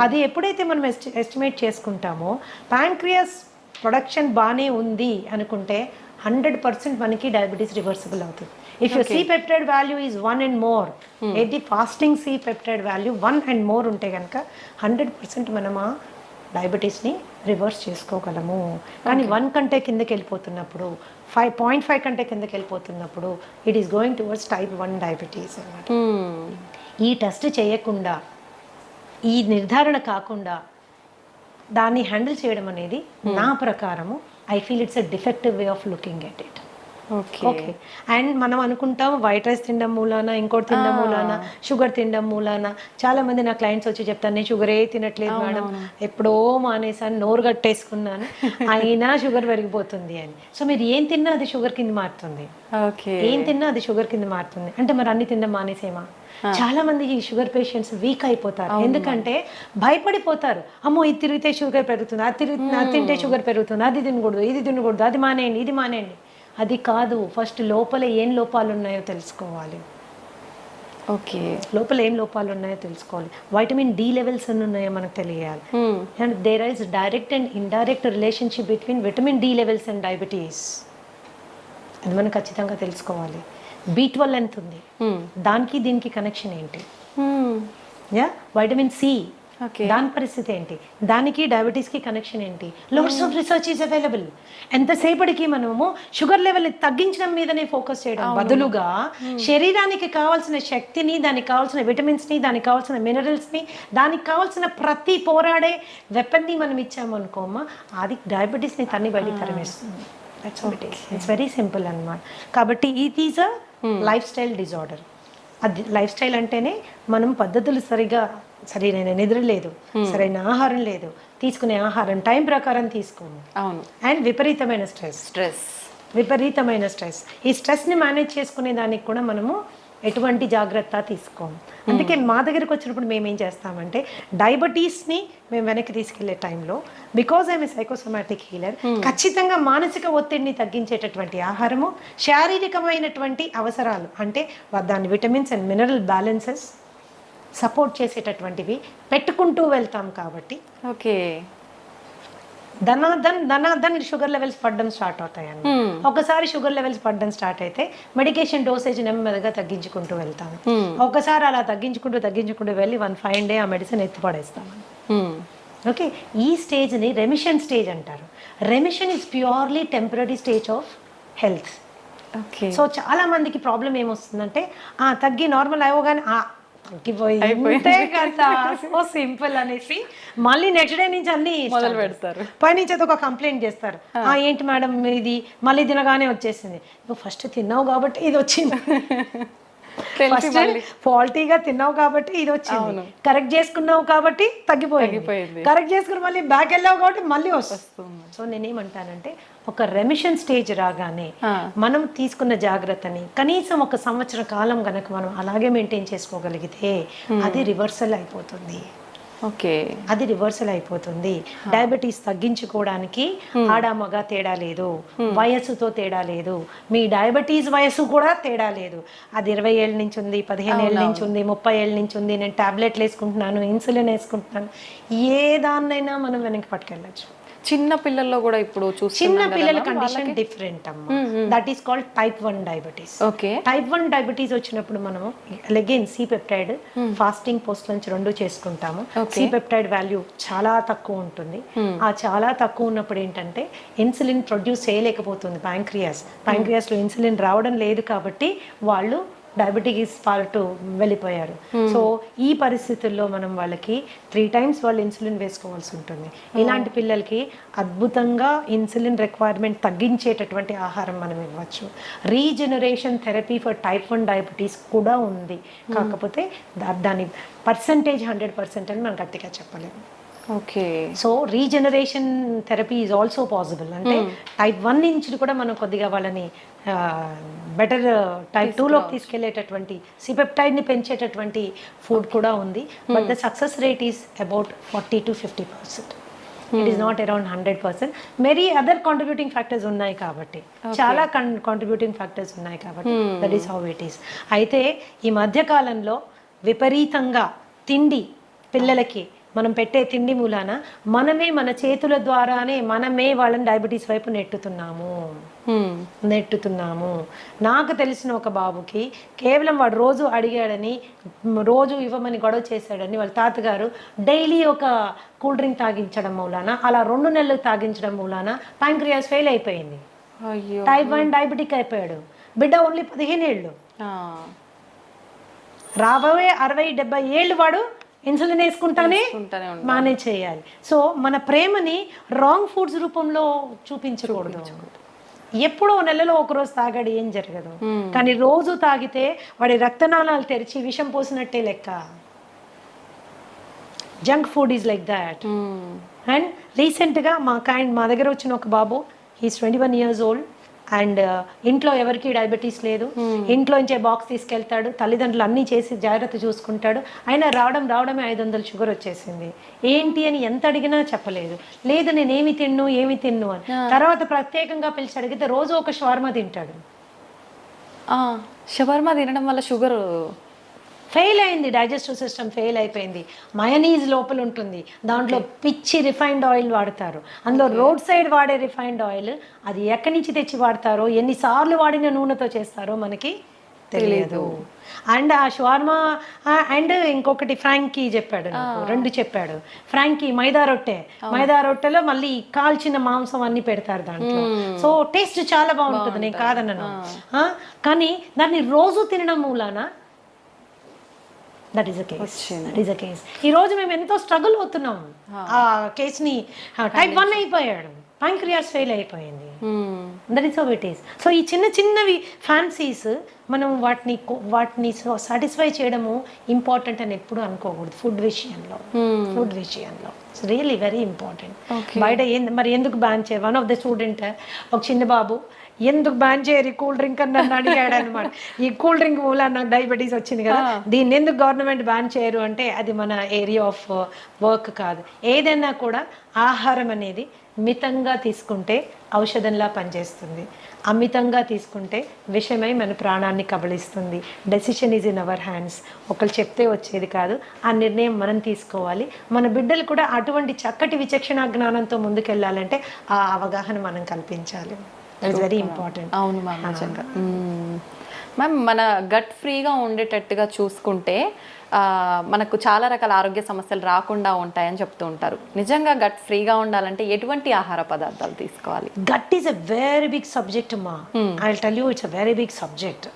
అది ఎప్పుడైతే మనం ఎస్టిమేట్ చేసుకుంటామో, ప్యాంక్రియాస్ ప్రొడక్షన్ బాగానే ఉంది అనుకుంటే 100% మనకి డయాబెటీస్ రివర్సిబుల్ అవుతుంది. If your C peptide value is 1 and more, ఏది fasting C peptide value 1 and more ఉంటే కనుక 100% మనం ఆ డయాబెటీస్ని రివర్స్ చేసుకోగలము. కానీ 1 కంటే కిందకి వెళ్ళిపోతున్నప్పుడు, 5.5 కంటే కిందకి వెళ్ళిపోతున్నప్పుడు it is going towards type 1 diabetes అన్నమాట. ఈ టెస్ట్ చేయకుండా, ఈ నిర్ధారణ కాకుండా దాన్ని హ్యాండిల్ చేయడం అనేది నా ప్రకారము I feel it's a defective way of looking at it. Okay. Okay. And మనం అనుకుంటాం వైట్ రైస్ తినడం మూలాన, ఇంకోటి తినడం మూలాన, షుగర్ తినడం మూలాన. చాలా మంది నా క్లయింట్స్ వచ్చి చెప్తాను, నేను షుగరే తినట్లేదు మేడం, ఎప్పుడో మానేసాను, నోరు కట్టేసుకున్నాను, అయినా షుగర్ పెరిగిపోతుంది అని. సో మీరు ఏం తిన్నా అది షుగర్ కింద మారుతుంది. ఓకే. ఏం తిన్నా అది షుగర్ కింద మారుతుంది. అంటే మరి అన్ని తినడం మానేసేమా? చాలా మంది ఈ షుగర్ పేషెంట్స్ వీక్ అయిపోతారు. ఎందుకంటే భయపడిపోతారు, అమ్మో ఇది తిరిగితే షుగర్ పెరుగుతుంది, అది తింటే షుగర్ పెరుగుతుంది, అది తినకూడదు, ఇది తినకూడదు, అది మానేయండి, ఇది మానేయండి. అది కాదు. ఫస్ట్ లోపల ఏం లోపాలు ఉన్నాయో తెలుసుకోవాలి. ఓకే. లోపల ఏం లోపాలు ఉన్నాయో తెలుసుకోవాలి. వైటమిన్ డి లెవెల్స్ ఎన్ని ఉన్నాయో మనకు తెలియాలి. And there is direct and indirect relationship between vitamin D levels and diabetes. అది మనం ఖచ్చితంగా తెలుసుకోవాలి. B12 ఎంత ఉంది, దానికి దీనికి కనెక్షన్ ఏంటి? యా, వైటమిన్ సి, దాని పరిస్థితి ఏంటి, దానికి డయాబెటీస్కి కనెక్షన్ ఏంటి? Lots of research is available. ఎంతసేపటికి మనము షుగర్ లెవెల్ తగ్గించడం మీదనే ఫోకస్ చేయడం బదులుగా శరీరానికి కావాల్సిన శక్తిని, దానికి కావాల్సిన విటమిన్స్ని, దానికి కావాల్సిన మినరల్స్ని, దానికి కావాల్సిన ప్రతి పోరాడే వెపన్ని మనం ఇచ్చామనుకోమా, అది డయాబెటీస్ని తన్ని బయటికి తరిమేస్తుంది. ఇట్స్ వెరీ సింపుల్ అన్నమాట. కాబట్టి it is a life style disorder. అది లైఫ్ స్టైల్ అంటేనే మనం పద్ధతులు సరైన నిద్ర లేదు, సరైన ఆహారం లేదు, తీసుకునే ఆహారం టైం ప్రకారం తీసుకోము, అవును, అండ్ విపరీతమైన స్ట్రెస్. ఈ స్ట్రెస్ని మేనేజ్ చేసుకునే దానికి కూడా మనము ఎటువంటి జాగ్రత్త తీసుకోము. అందుకే మా దగ్గరికి వచ్చినప్పుడు మేము ఏం చేస్తామంటే డయాబెటీస్ని మేము వెనక్కి తీసుకెళ్లే టైంలో, because I'm a psychosomatic healer, ఖచ్చితంగా మానసిక ఒత్తిడిని తగ్గించేటటువంటి ఆహారము, శారీరకమైనటువంటి అవసరాలు అంటే దాని vitamins and mineral balances support చేసేటటువంటివి పెట్టుకుంటూ వెళ్తాం. కాబట్టి ఓకే, ధనాధన్ షుగర్ లెవెల్స్ పడడం స్టార్ట్ అవుతాయండి. ఒకసారి షుగర్ లెవెల్స్ పడడం స్టార్ట్ అయితే మెడికేషన్ డోసేజ్ నెమ్మదిగా తగ్గించుకుంటూ వెళ్తాము. ఒకసారి అలా తగ్గించుకుంటూ వెళ్ళి 1 fine day ఆ మెడిసిన్ ఎత్తిపడేస్తాము. ఓకే, ఈ స్టేజ్ని రెమిషన్ స్టేజ్ అంటారు. Remission is purely temporary stage of health. So చాలా మందికి ప్రాబ్లం ఏమొస్తుందంటే తగ్గి నార్మల్ అవ్వగానే తగ్గిపోయింది కదా, సో సింపుల్ అనేసి మళ్ళీ నెక్స్ట్ డే నుంచి అన్ని మొదలు పెడతారు. పైనుంచి అది ఒక కంప్లైంట్ చేస్తారు, ఏంటి మేడం ఇది మళ్ళీ తినగానే వచ్చేసింది. నువ్వు ఫస్ట్ తిన్నావు కాబట్టి ఇది వచ్చింది, ఫస్ట్ ఫాల్టీగా తిన్నావు కాబట్టి ఇది వచ్చింది, కరెక్ట్ చేసుకున్నావు కాబట్టి తగ్గిపోయింది, కరెక్ట్ చేసుకుని మళ్ళీ బ్యాక్ వెళ్ళావు కాబట్టి మళ్ళీ వస్తుంది. సో నేనేమంటానంటే ఒక రెమిషన్ స్టేజ్ రాగానే మనం తీసుకున్న జాగ్రత్తని కనీసం 1 సంవత్సర కాలం గనక మనం అలాగే మెయింటైన్ చేసుకోగలిగితే అది రివర్సల్ అయిపోతుంది. ఓకే, అది రివర్సల్ అయిపోతుంది. డయాబెటీస్ తగ్గించుకోవడానికి ఆడ మగ తేడా లేదు, వయస్సుతో తేడా లేదు, మీ డయాబెటీస్ వయస్సు కూడా తేడా లేదు. అది 20 ఏళ్ళ నుంచి ఉంది, 15 ఏళ్ళ నుంచి ఉంది, 30 ఏళ్ళ నుంచి ఉంది, నేను టాబ్లెట్లు వేసుకుంటున్నాను, ఇన్సులిన్ వేసుకుంటున్నాను, ఏ దాన్నైనా మనం వెనక్కి పట్టుకెళ్ళచ్చు. చిన్న పిల్లల్లో కూడా ఇప్పుడు చిన్న పిల్లల కండిషన్ డిఫరెంట్ అమ్మా. That is called type 1 diabetes. Okay, type 1 diabetes వచ్చినప్పుడు మనము again C peptide fasting post lunch 2 చేసుకుంటాము. సి పెప్టైడ్ వాల్యూ చాలా తక్కువ ఉంటుంది. ఆ చాలా తక్కువ ఉన్నప్పుడు ఏంటంటే ఇన్సులిన్ ప్రొడ్యూస్ చేయలేకపోతుంది ప్యాంక్రియాస్ లో ఇన్సులిన్ రావడం లేదు కాబట్టి వాళ్ళు డయాబెటీస్ పార్ట్ వెళ్ళిపోయారు. సో ఈ పరిస్థితుల్లో మనం వాళ్ళకి 3 times వాళ్ళు ఇన్సులిన్ వేసుకోవాల్సి ఉంటుంది. ఇలాంటి పిల్లలకి అద్భుతంగా ఇన్సులిన్ రిక్వైర్మెంట్ తగ్గించేటటువంటి ఆహారం మనం ఇవ్వచ్చు. Regeneration therapy for type 1 diabetes కూడా ఉంది. కాకపోతే దాని పర్సంటేజ్ 100% అని మనం గట్టిగా చెప్పలేము. Okay, so regeneration therapy is also possible. అంటే టైప్ 1 నుంచి కూడా మనం కొద్దిగా వాళ్ళని బెటర్ టైప్ 2లోకి తీసుకెళ్లేటటువంటి సిపెప్టైడ్ని పెంచేటటువంటి ఫుడ్ కూడా ఉంది. But the success rate is about 40 to 50%. It is not around 100%. Many other contributing factors ఉన్నాయి కాబట్టి, చాలా కాంట్రిబ్యూటింగ్ ఫ్యాక్టర్స్ ఉన్నాయి కాబట్టి that is how it is. అయితే ఈ మధ్య కాలంలో విపరీతంగా తిండి, పిల్లలకి మనం పెట్టే తిండి మూలాన మనమే మన చేతుల ద్వారానే మనమే వాళ్ళని డయాబెటీస్ వైపు నెట్టుతున్నాము. నాకు తెలిసిన ఒక బాబుకి కేవలం వాడు రోజు అడిగాడని, రోజు ఇవ్వమని గొడవ చేశాడని వాళ్ళ తాతగారు డైలీ ఒక కూల్ డ్రింక్ తాగించడం మూలాన, అలా 2 నెలలు తాగించడం మూలాన ప్యాంక్రియాస్ ఫెయిల్ అయిపోయింది. టైప్ 1 డయాబెటిక్ అయిపోయాడు. బిడ్డ ఓన్లీ 15 ఏళ్ళు. రాబోయే 60-70 ఏళ్ళు వాడు ఇన్సులిన్ వేసుకుంటానే మేనేజ్ చేయాలి. సో మన ప్రేమని రాంగ్ ఫుడ్స్ రూపంలో చూపించకూడదు. ఎప్పుడో నెలలో ఒకరోజు తాగాడు ఏం జరగదు, కానీ రోజు తాగితే వాడి రక్తనాళాలు తెరిచి విషం పోసినట్టే లెక్క. Junk food is like that. And రీసెంట్గా మా దగ్గర వచ్చిన ఒక బాబు, హీస్ 21 years old, అండ్ ఇంట్లో ఎవరికి డయాబెటీస్ లేదు, ఇంట్లో నుంచే బాక్స్ తీసుకెళ్తాడు, తల్లిదండ్రులు అన్నీ చేసి జాగ్రత్త చూసుకుంటాడు, అయినా రావడమే 500 షుగర్ వచ్చేసింది. ఏంటి అని ఎంత అడిగినా చెప్పలేదు, లేదు నేను ఏమి తిన్ను అని. తర్వాత ప్రత్యేకంగా పిలిచి అడిగితే రోజు ఒక షవర్మా తింటాడు. షవర్మా తినడం వల్ల షుగర్ ఫెయిల్ అయింది, డైజెస్టివ్ సిస్టమ్ ఫెయిల్ అయిపోయింది. మయోనీస్ లోపల ఉంటుంది, దాంట్లో పిచ్చి రిఫైన్డ్ ఆయిల్ వాడతారు, అందులో రోడ్ సైడ్ వాడే రిఫైన్డ్ ఆయిల్, అది ఎక్కడి నుంచి తెచ్చి వాడతారో, ఎన్నిసార్లు వాడిన నూనెతో చేస్తారో మనకి తెలియదు. అండ్ ఆ షవర్మా అండ్ ఇంకొకటి ఫ్రాంకీ చెప్పాడు నాకు, 2 చెప్పాడు. ఫ్రాంకీ మైదా రొట్టెలో మళ్ళీ కాల్చిన మాంసం అన్ని పెడతారు దాంట్లో. సో టేస్ట్ చాలా బాగుంటుంది, నేను కాదన్నాను, కానీ దాన్ని రోజు తినడం మూలాన దట్ ఈస్ అ కేస్. ఈ రోజు మేము ఎంతో స్ట్రగుల్ అవుతున్నాం. ఆ కేసుని టైప్ 1 అయిపోయాడు, ప్యాంక్రియాస్ ఫెయిల్ అయిపోయింది. That is how it is. So ఈ చిన్నవి ఫ్యాన్సీస్ మనం వాటిని సాటిస్ఫై చేయడము ఇంపార్టెంట్ అని ఎప్పుడు అనుకోకూడదు. ఫుడ్ విషయంలో ఇట్స్ రియల్లీ వెరీ ఇంపార్టెంట్. బయట మరి ఎందుకు బ్యాన్ చేయ, వన్ ఆఫ్ ద స్టూడెంట్, ఒక చిన్న బాబు, ఎందుకు బ్యాన్ చేయరు కూల్ డ్రింక్ అని నన్ను అడిగాడు అనమాట. ఈ కూల్ డ్రింక్ మూల నాకు డయాబెటీస్ వచ్చింది కదా, దీన్ని ఎందుకు గవర్నమెంట్ బ్యాన్ చేయరు అంటే అది మన ఏరియా ఆఫ్ వర్క్ కాదు. ఏదైనా కూడా ఆహారం అనేది మితంగా తీసుకుంటే ఔషధంలా పనిచేస్తుంది, అమితంగా తీసుకుంటే విషమై మన ప్రాణాన్ని కబళిస్తుంది. Decision is in our hands. ఒకరు చెప్తే వచ్చేది కాదు, ఆ నిర్ణయం మనం తీసుకోవాలి. మన బిడ్డలు కూడా అటువంటి చక్కటి విచక్షణ జ్ఞానంతో ముందుకెళ్ళాలంటే ఆ అవగాహన మనం కల్పించాలి. That is very important. అవును మ్యామ్, నిజంగా. మ్యామ్, మన గట్ ఫ్రీగా ఉండేటట్టుగా చూసుకుంటే మనకు చాలా రకాల ఆరోగ్య సమస్యలు రాకుండా ఉంటాయని చెప్తూ ఉంటారు. నిజంగా గట్ ఫ్రీగా ఉండాలంటే ఎటువంటి ఆహార పదార్థాలు తీసుకోవాలి? Gut is a very big subject అమ్మా. I will tell you, it's a very big subject.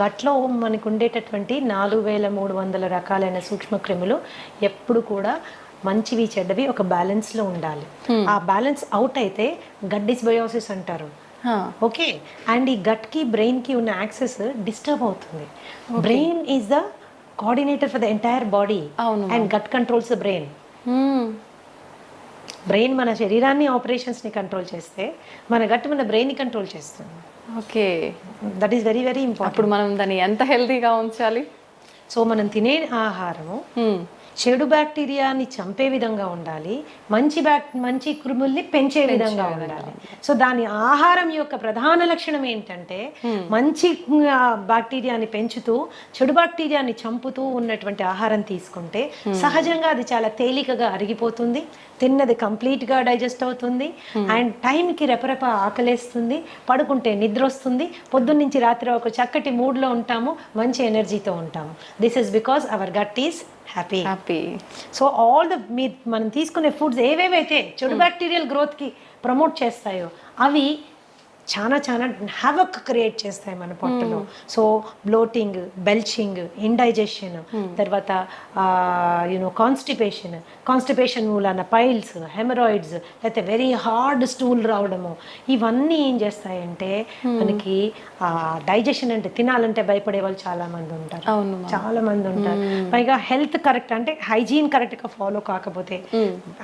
గట్లో మనకు ఉండేటటువంటి 4300 రకాలైన సూక్ష్మ క్రిములు ఎప్పుడు కూడా మంచివి చెడ్డవి ఒక బ్యాలెన్స్లో ఉండాలి. ఆ బ్యాలెన్స్ అవుట్ అయితే గట్ డిస్బయోసిస్ అంటారు. ఓకే, అండ్ ఈ గట్కి బ్రెయిన్కి ఉన్న యాక్సెస్ డిస్టర్బ్ అవుతుంది. Brain is the coordinator for the entire body and gut controls the brain. Brain మన శరీరాన్ని ఆపరేషన్స్ని కంట్రోల్ చేస్తే మన గట్ మన బ్రెయిన్ని కంట్రోల్ చేస్తుంది. Okay, that is very very important. అప్పుడు మనం దాన్ని ఎంత హెల్తీగా ఉంచాలి? సో మనం తినే ఆహారము చెడు బ్యాక్టీరియాని చంపే విధంగా ఉండాలి, మంచి క్రిముల్ని పెంచే విధంగా ఉండాలి. సో దాని ఆహారం యొక్క ప్రధాన లక్షణం ఏంటంటే మంచి బ్యాక్టీరియాని పెంచుతూ చెడు బ్యాక్టీరియాని చంపుతూ ఉన్నటువంటి ఆహారం తీసుకుంటే సహజంగా అది చాలా తేలికగా అరిగిపోతుంది, తిన్నది కంప్లీట్గా డైజెస్ట్ అవుతుంది, అండ్ టైంకి రెపరెప ఆకలేస్తుంది, పడుకుంటే నిద్ర వస్తుంది, పొద్దున్నుంచి రాత్రి ఒక చక్కటి మూడ్లో ఉంటాము, మంచి ఎనర్జీతో ఉంటాము. This is because our gut is happy. So all the మనం తీసుకునే ఫుడ్స్ ఏవేవైతే చెడు బ్యాక్టీరియల్ గ్రోత్కి ప్రమోట్ చేస్తాయో అవి చాలా హ్యావక్ క్రియేట్ చేస్తాయి మన పొట్టలో. సో బ్లోటింగ్, బెల్చింగ్, ఇండైజెషన్, తర్వాత కాన్స్టిపేషన్ మూలాన పైల్స్, హెమరాయిడ్స్, లేకపోతే వెరీ హార్డ్ స్టూల్ రావడము, ఇవన్నీ ఏం చేస్తాయంటే మనకి డైజెషన్ అంటే తినాలంటే భయపడే వాళ్ళు చాలా మంది ఉంటారు. పైగా హెల్త్ కరెక్ట్ అంటే హైజీన్ కరెక్ట్గా ఫాలో కాకపోతే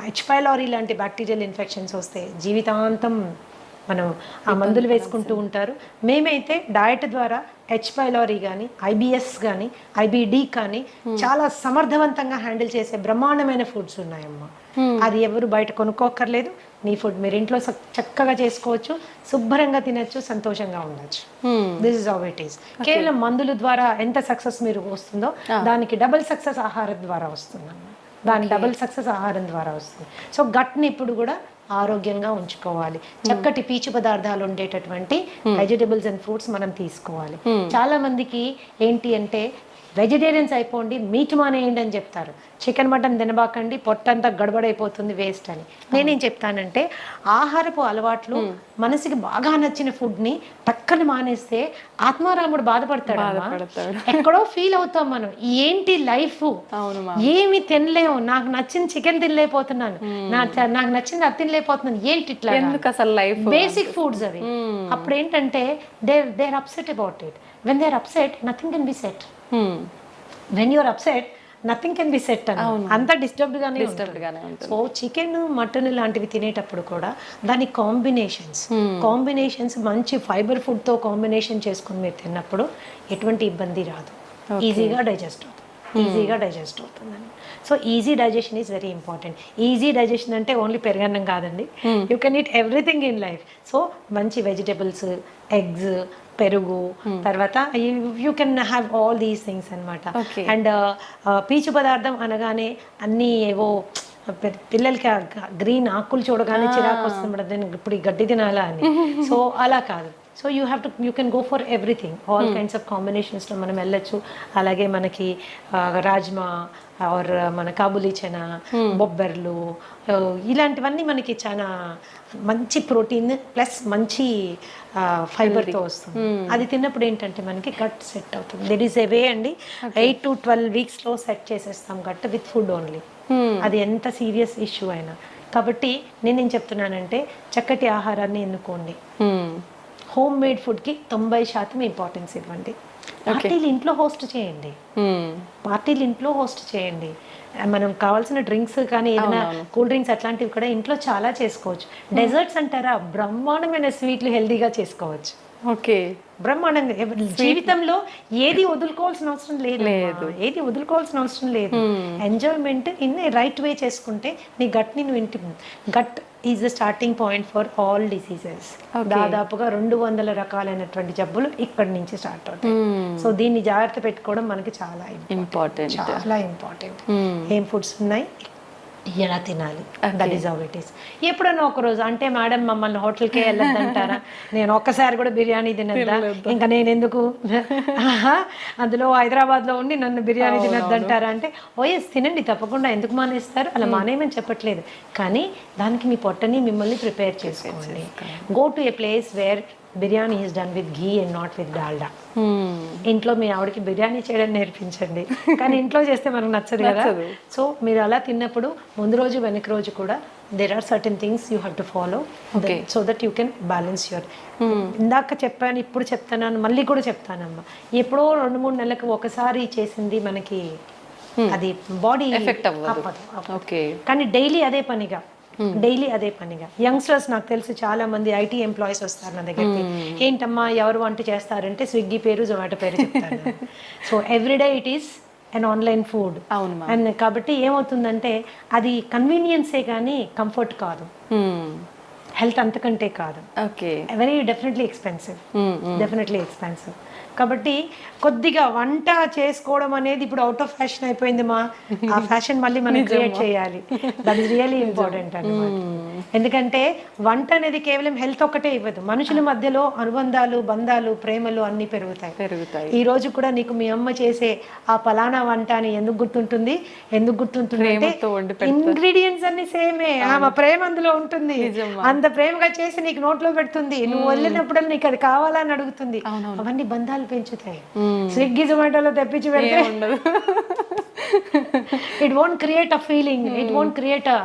హెచ్ పైలోరీ లాంటి బ్యాక్టీరియల్ ఇన్ఫెక్షన్స్ వస్తే జీవితాంతం మనం ఆ మందులు వేసుకుంటూ ఉంటారు. మేమైతే డయట్ ద్వారా హెచ్ పైలోరీ కానీ, ఐబిఎస్ కానీ, ఐబిడి కానీ చాలా సమర్థవంతంగా హ్యాండిల్ చేసే బ్రహ్మాండమైన ఫుడ్స్ ఉన్నాయమ్మా. అది ఎవరు బయట కొనుక్కోక్కర్లేదు, మీ ఫుడ్ మీరు ఇంట్లో చక్కగా చేసుకోవచ్చు, శుభ్రంగా తినచ్చు, సంతోషంగా ఉండొచ్చు. This is how it is. కేవలం మందుల ద్వారా ఎంత సక్సెస్ మీరు వస్తుందో దానికి డబుల్ సక్సెస్ ఆహారం ద్వారా వస్తుందమ్మా, దాని డబుల్ సక్సెస్ ఆహారం ద్వారా వస్తుంది. సో గట్ని ఇప్పుడు కూడా ఆరోగ్యంగా ఉంచుకోవాలి. చక్కటి పీచు పదార్థాలు ఉండేటటువంటి వెజిటబుల్స్ అండ్ ఫ్రూట్స్ మనం తీసుకోవాలి. చాలా మందికి ఏంటి అంటే వెజిటేరియన్స్ అయిపోండి, మీట్ మానేయండి అని చెప్తారు. చికెన్ మటన్ తినబాకండి, పొట్టంతా గడబడైపోతుంది, వేస్ట్ అని. నేనేం చెప్తానంటే ఆహారపు అలవాట్లు మనసుకి బాగా నచ్చిన ఫుడ్ని టక్కన మానేస్తే ఆత్మారాముడు బాధపడతాడు. ఎక్కడో ఫీల్ అవుతాం మనం, ఏంటి లైఫ్, ఏమి తినలేము, నాకు నచ్చిన చికెన్ తినలేకపోతున్నాను, నాకు నచ్చింది అది తినలేకపోతున్నాను, ఏంటి ఇట్లా, ఎందుకు అసలు లైఫ్, బేసిక్ ఫుడ్స్ అవి. అప్పుడు ఏంటంటే they are upset about it. When they are upset nothing can be set. When you are upset nothing can be set అని, అంతా డిస్టర్బ్డ్ గానే ఉంటుంది. సో చికెన్ మటన్ లాంటివి తినేటప్పుడు కూడా దాని కాంబినేషన్స్ మంచి ఫైబర్ ఫుడ్ తో కాంబినేషన్ చేసుకుని మీరు తిన్నప్పుడు ఎటువంటి ఇబ్బంది రాదు, ఈజీగా డైజెస్ట్ అవుతుందని. So easy digestion is very important. Easy digestion అంటే ఓన్లీ పెరుగన్నం కాదండి, you can eat everything in life. So మంచి వెజిటబుల్స్, ఎగ్స్, పెరుగు, తర్వాత you can have all these things అనమాట. అండ్ పీచు పదార్థం అనగానే అన్నీ ఏవో పిల్లలకి గ్రీన్ ఆకులు చూడగానే చిరాకు వస్తుంది, ఇప్పుడు ఈ గడ్డి తినాలా అని. సో అలా కాదు. So you can go for everything, all kinds of కాంబినేషన్స్లో మనం వెళ్ళొచ్చు. అలాగే మనకి రాజ్మా ఆర్ మన కాబులీ చనా, బొబ్బర్లు, ఇలాంటివన్నీ మనకి చాలా మంచి ప్రోటీన్ ప్లస్ మంచి ఫైబర్తో వస్తుంది. అది తిన్నప్పుడు ఏంటంటే మనకి గట్ సెట్ అవుతుంది. దెర్ ఈస్ ఏ వే అండి, 8 to 12 weeksలో సెట్ చేసేస్తాం గట్ విత్ ఫుడ్ ఓన్లీ. అది ఎంత సీరియస్ ఇష్యూ అయినా. కాబట్టి నేనేం చెప్తున్నానంటే చక్కటి ఆహారాన్ని ఎన్నుకోండి, హోమ్ మేడ్ ఫుడ్కి 90% ఇంపార్టెన్స్ ఇవ్వండి. పార్టీలు ఇంట్లో హోస్ట్ చేయండి. మనం కావాల్సిన డ్రింక్స్ కానీ ఏదైనా కూల్ డ్రింక్స్ అట్లాంటివి కూడా ఇంట్లో చాలా చేసుకోవచ్చు. డెజర్ట్స్ అంటారా, బ్రహ్మాండమైన స్వీట్లు హెల్దీగా చేసుకోవచ్చు. ఓకే, బ్రహ్మాండంగా. జీవితంలో ఏది వదులుకోవాల్సిన అవసరం లేదు, ఎంజాయ్మెంట్ ఇన్ రైట్ వే చేసుకుంటే నీ గట్ని gut is the starting point for all diseases. దాదాపుగా 200 రకాలైనటువంటి జబ్బులు ఇక్కడి నుంచి స్టార్ట్ అవుతాయి. సో దీన్ని జాగ్రత్త పెట్టుకోవడం మనకి చాలా ఇంపార్టెంట్. ఏం ఫుడ్స్ ఉన్నాయి, ఎలా తినాలి, that is how it is. ఎప్పుడన్నా ఒకరోజు అంటే మేడం మమ్మల్ని హోటల్కే వెళ్ళొద్దంటారా, నేను ఒక్కసారి కూడా బిర్యానీ తినద్దా, ఇంకా నేను ఎందుకు అందులో హైదరాబాద్లో ఉండి నన్ను బిర్యానీ తినొద్దంటారా అంటే, ఓఎస్ తినండి తప్పకుండా, ఎందుకు మానేస్తారు, అలా మానేయమని చెప్పట్లేదు. కానీ దానికి మీ పొట్టని మిమ్మల్ని ప్రిపేర్ చేసుకోండి. Go to A place where biryani is done with ghee and not with Dalda. ఇంట్లో మీ ఆవిడకి బిర్యానీ చేయడం నేర్పించండి, కానీ ఇంట్లో చేస్తే మనకు నచ్చదు కదా. సో మీరు అలా తిన్నప్పుడు ముందు రోజు వెనక రోజు కూడా there are certain things you have to follow so that you can balance your. ఇందాక చెప్పాను, ఇప్పుడు చెప్తాను, మళ్ళీ కూడా చెప్తానమ్మా, ఎప్పుడో 2-3 నెలలకు ఒకసారి చేసింది మనకి అది బాడీ ఎఫెక్ట్ అవ్వదు. కానీ డైలీ అదే పనిగా యంగ్స్టర్స్, నాకు తెలుసు చాలా మంది ఐటీ ఎంప్లాయీస్ వస్తారు నా దగ్గరికి, ఏంటమ్మా ఎవరు వంట చేస్తారంటే స్విగ్గీ పేరు, జొమాటో పేరు చెప్తారు. So everyday it is and online food. And కాబట్టి ఏమవుతుందంటే అది కన్వీనియన్సే కానీ కంఫర్ట్ కాదు, హెల్త్ అంతకంటే కాదు. Very definitely expensive. కాబట్టి కొద్దిగా వంట చేసుకోవడం అనేది ఇప్పుడు అవుట్ ఆఫ్ ఫ్యాషన్ అయిపోయింది మా, ఆ ఫ్యాషన్ మళ్ళీ మనం క్రియేట్ చేయాలి. దట్ ఈస్ రియల్లీ ఇంపార్టెంట్ అన్నమాట. ఎందుకంటే వంట అనేది కేవలం హెల్త్ ఒక్కటే ఇవ్వదు, మనుషుల మధ్యలో అనుబంధాలు, బంధాలు, ప్రేమలు అన్ని పెరుగుతాయి. ఈ రోజు కూడా నీకు మీ అమ్మ చేసే ఆ పలానా వంట అని ఎందుకు గుర్తుంటుంది అంటే ఇంగ్రీడియంట్స్ అన్ని సేమే, ఆమె ప్రేమ అందులో ఉంటుంది, అంత ప్రేమగా చేసి నీకు నోట్లో పెడుతుంది, నువ్వు వెళ్ళినప్పుడు నీకు అది కావాలని అడుగుతుంది. అవన్నీ బంధాలు పెంచుతాయి. స్విగ్గీ జొమాటోలో తెప్పించి పెడితే it won't create a feeling, it won't create a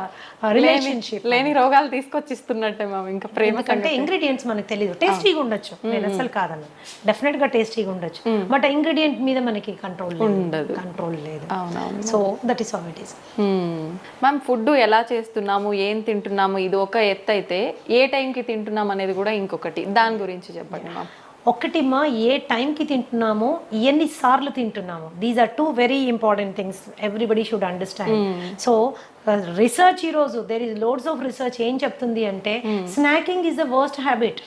relationship. లేని రోగాలు తీసుకొచ్చిస్తున్నట్టే మ్యామ్. ఇంకా ప్రేమ అంటే ఇంగ్రీడియంట్స్ మనకు తెలియదు, టేస్టీగా ఉండొచ్చు, నేను అసలు కాదన్న, డెఫినెట్ గా టేస్టీగా ఉండొచ్చు, బట్ ఇంగ్రీడియంట్ మీద మనకి కంట్రోల్ లేదు. So that is how it is. Ma'am food ఎలా చేస్తున్నాము, ఏం తింటున్నాము, ఇది ఒక ఎత్తు అయితే ఏ టైంకి తింటున్నాం అనేది కూడా ఇంకొకటి, దాని గురించి చెప్పండి మ్యామ్. ఒకటి మా, ఏ టైంకి తింటున్నామో, ఎన్నిసార్లు తింటున్నామో, these are 2 very important things everybody should understand. So research ఈరోజు there is loads of research ఏం చెప్తుంది అంటే, snacking is the worst habit.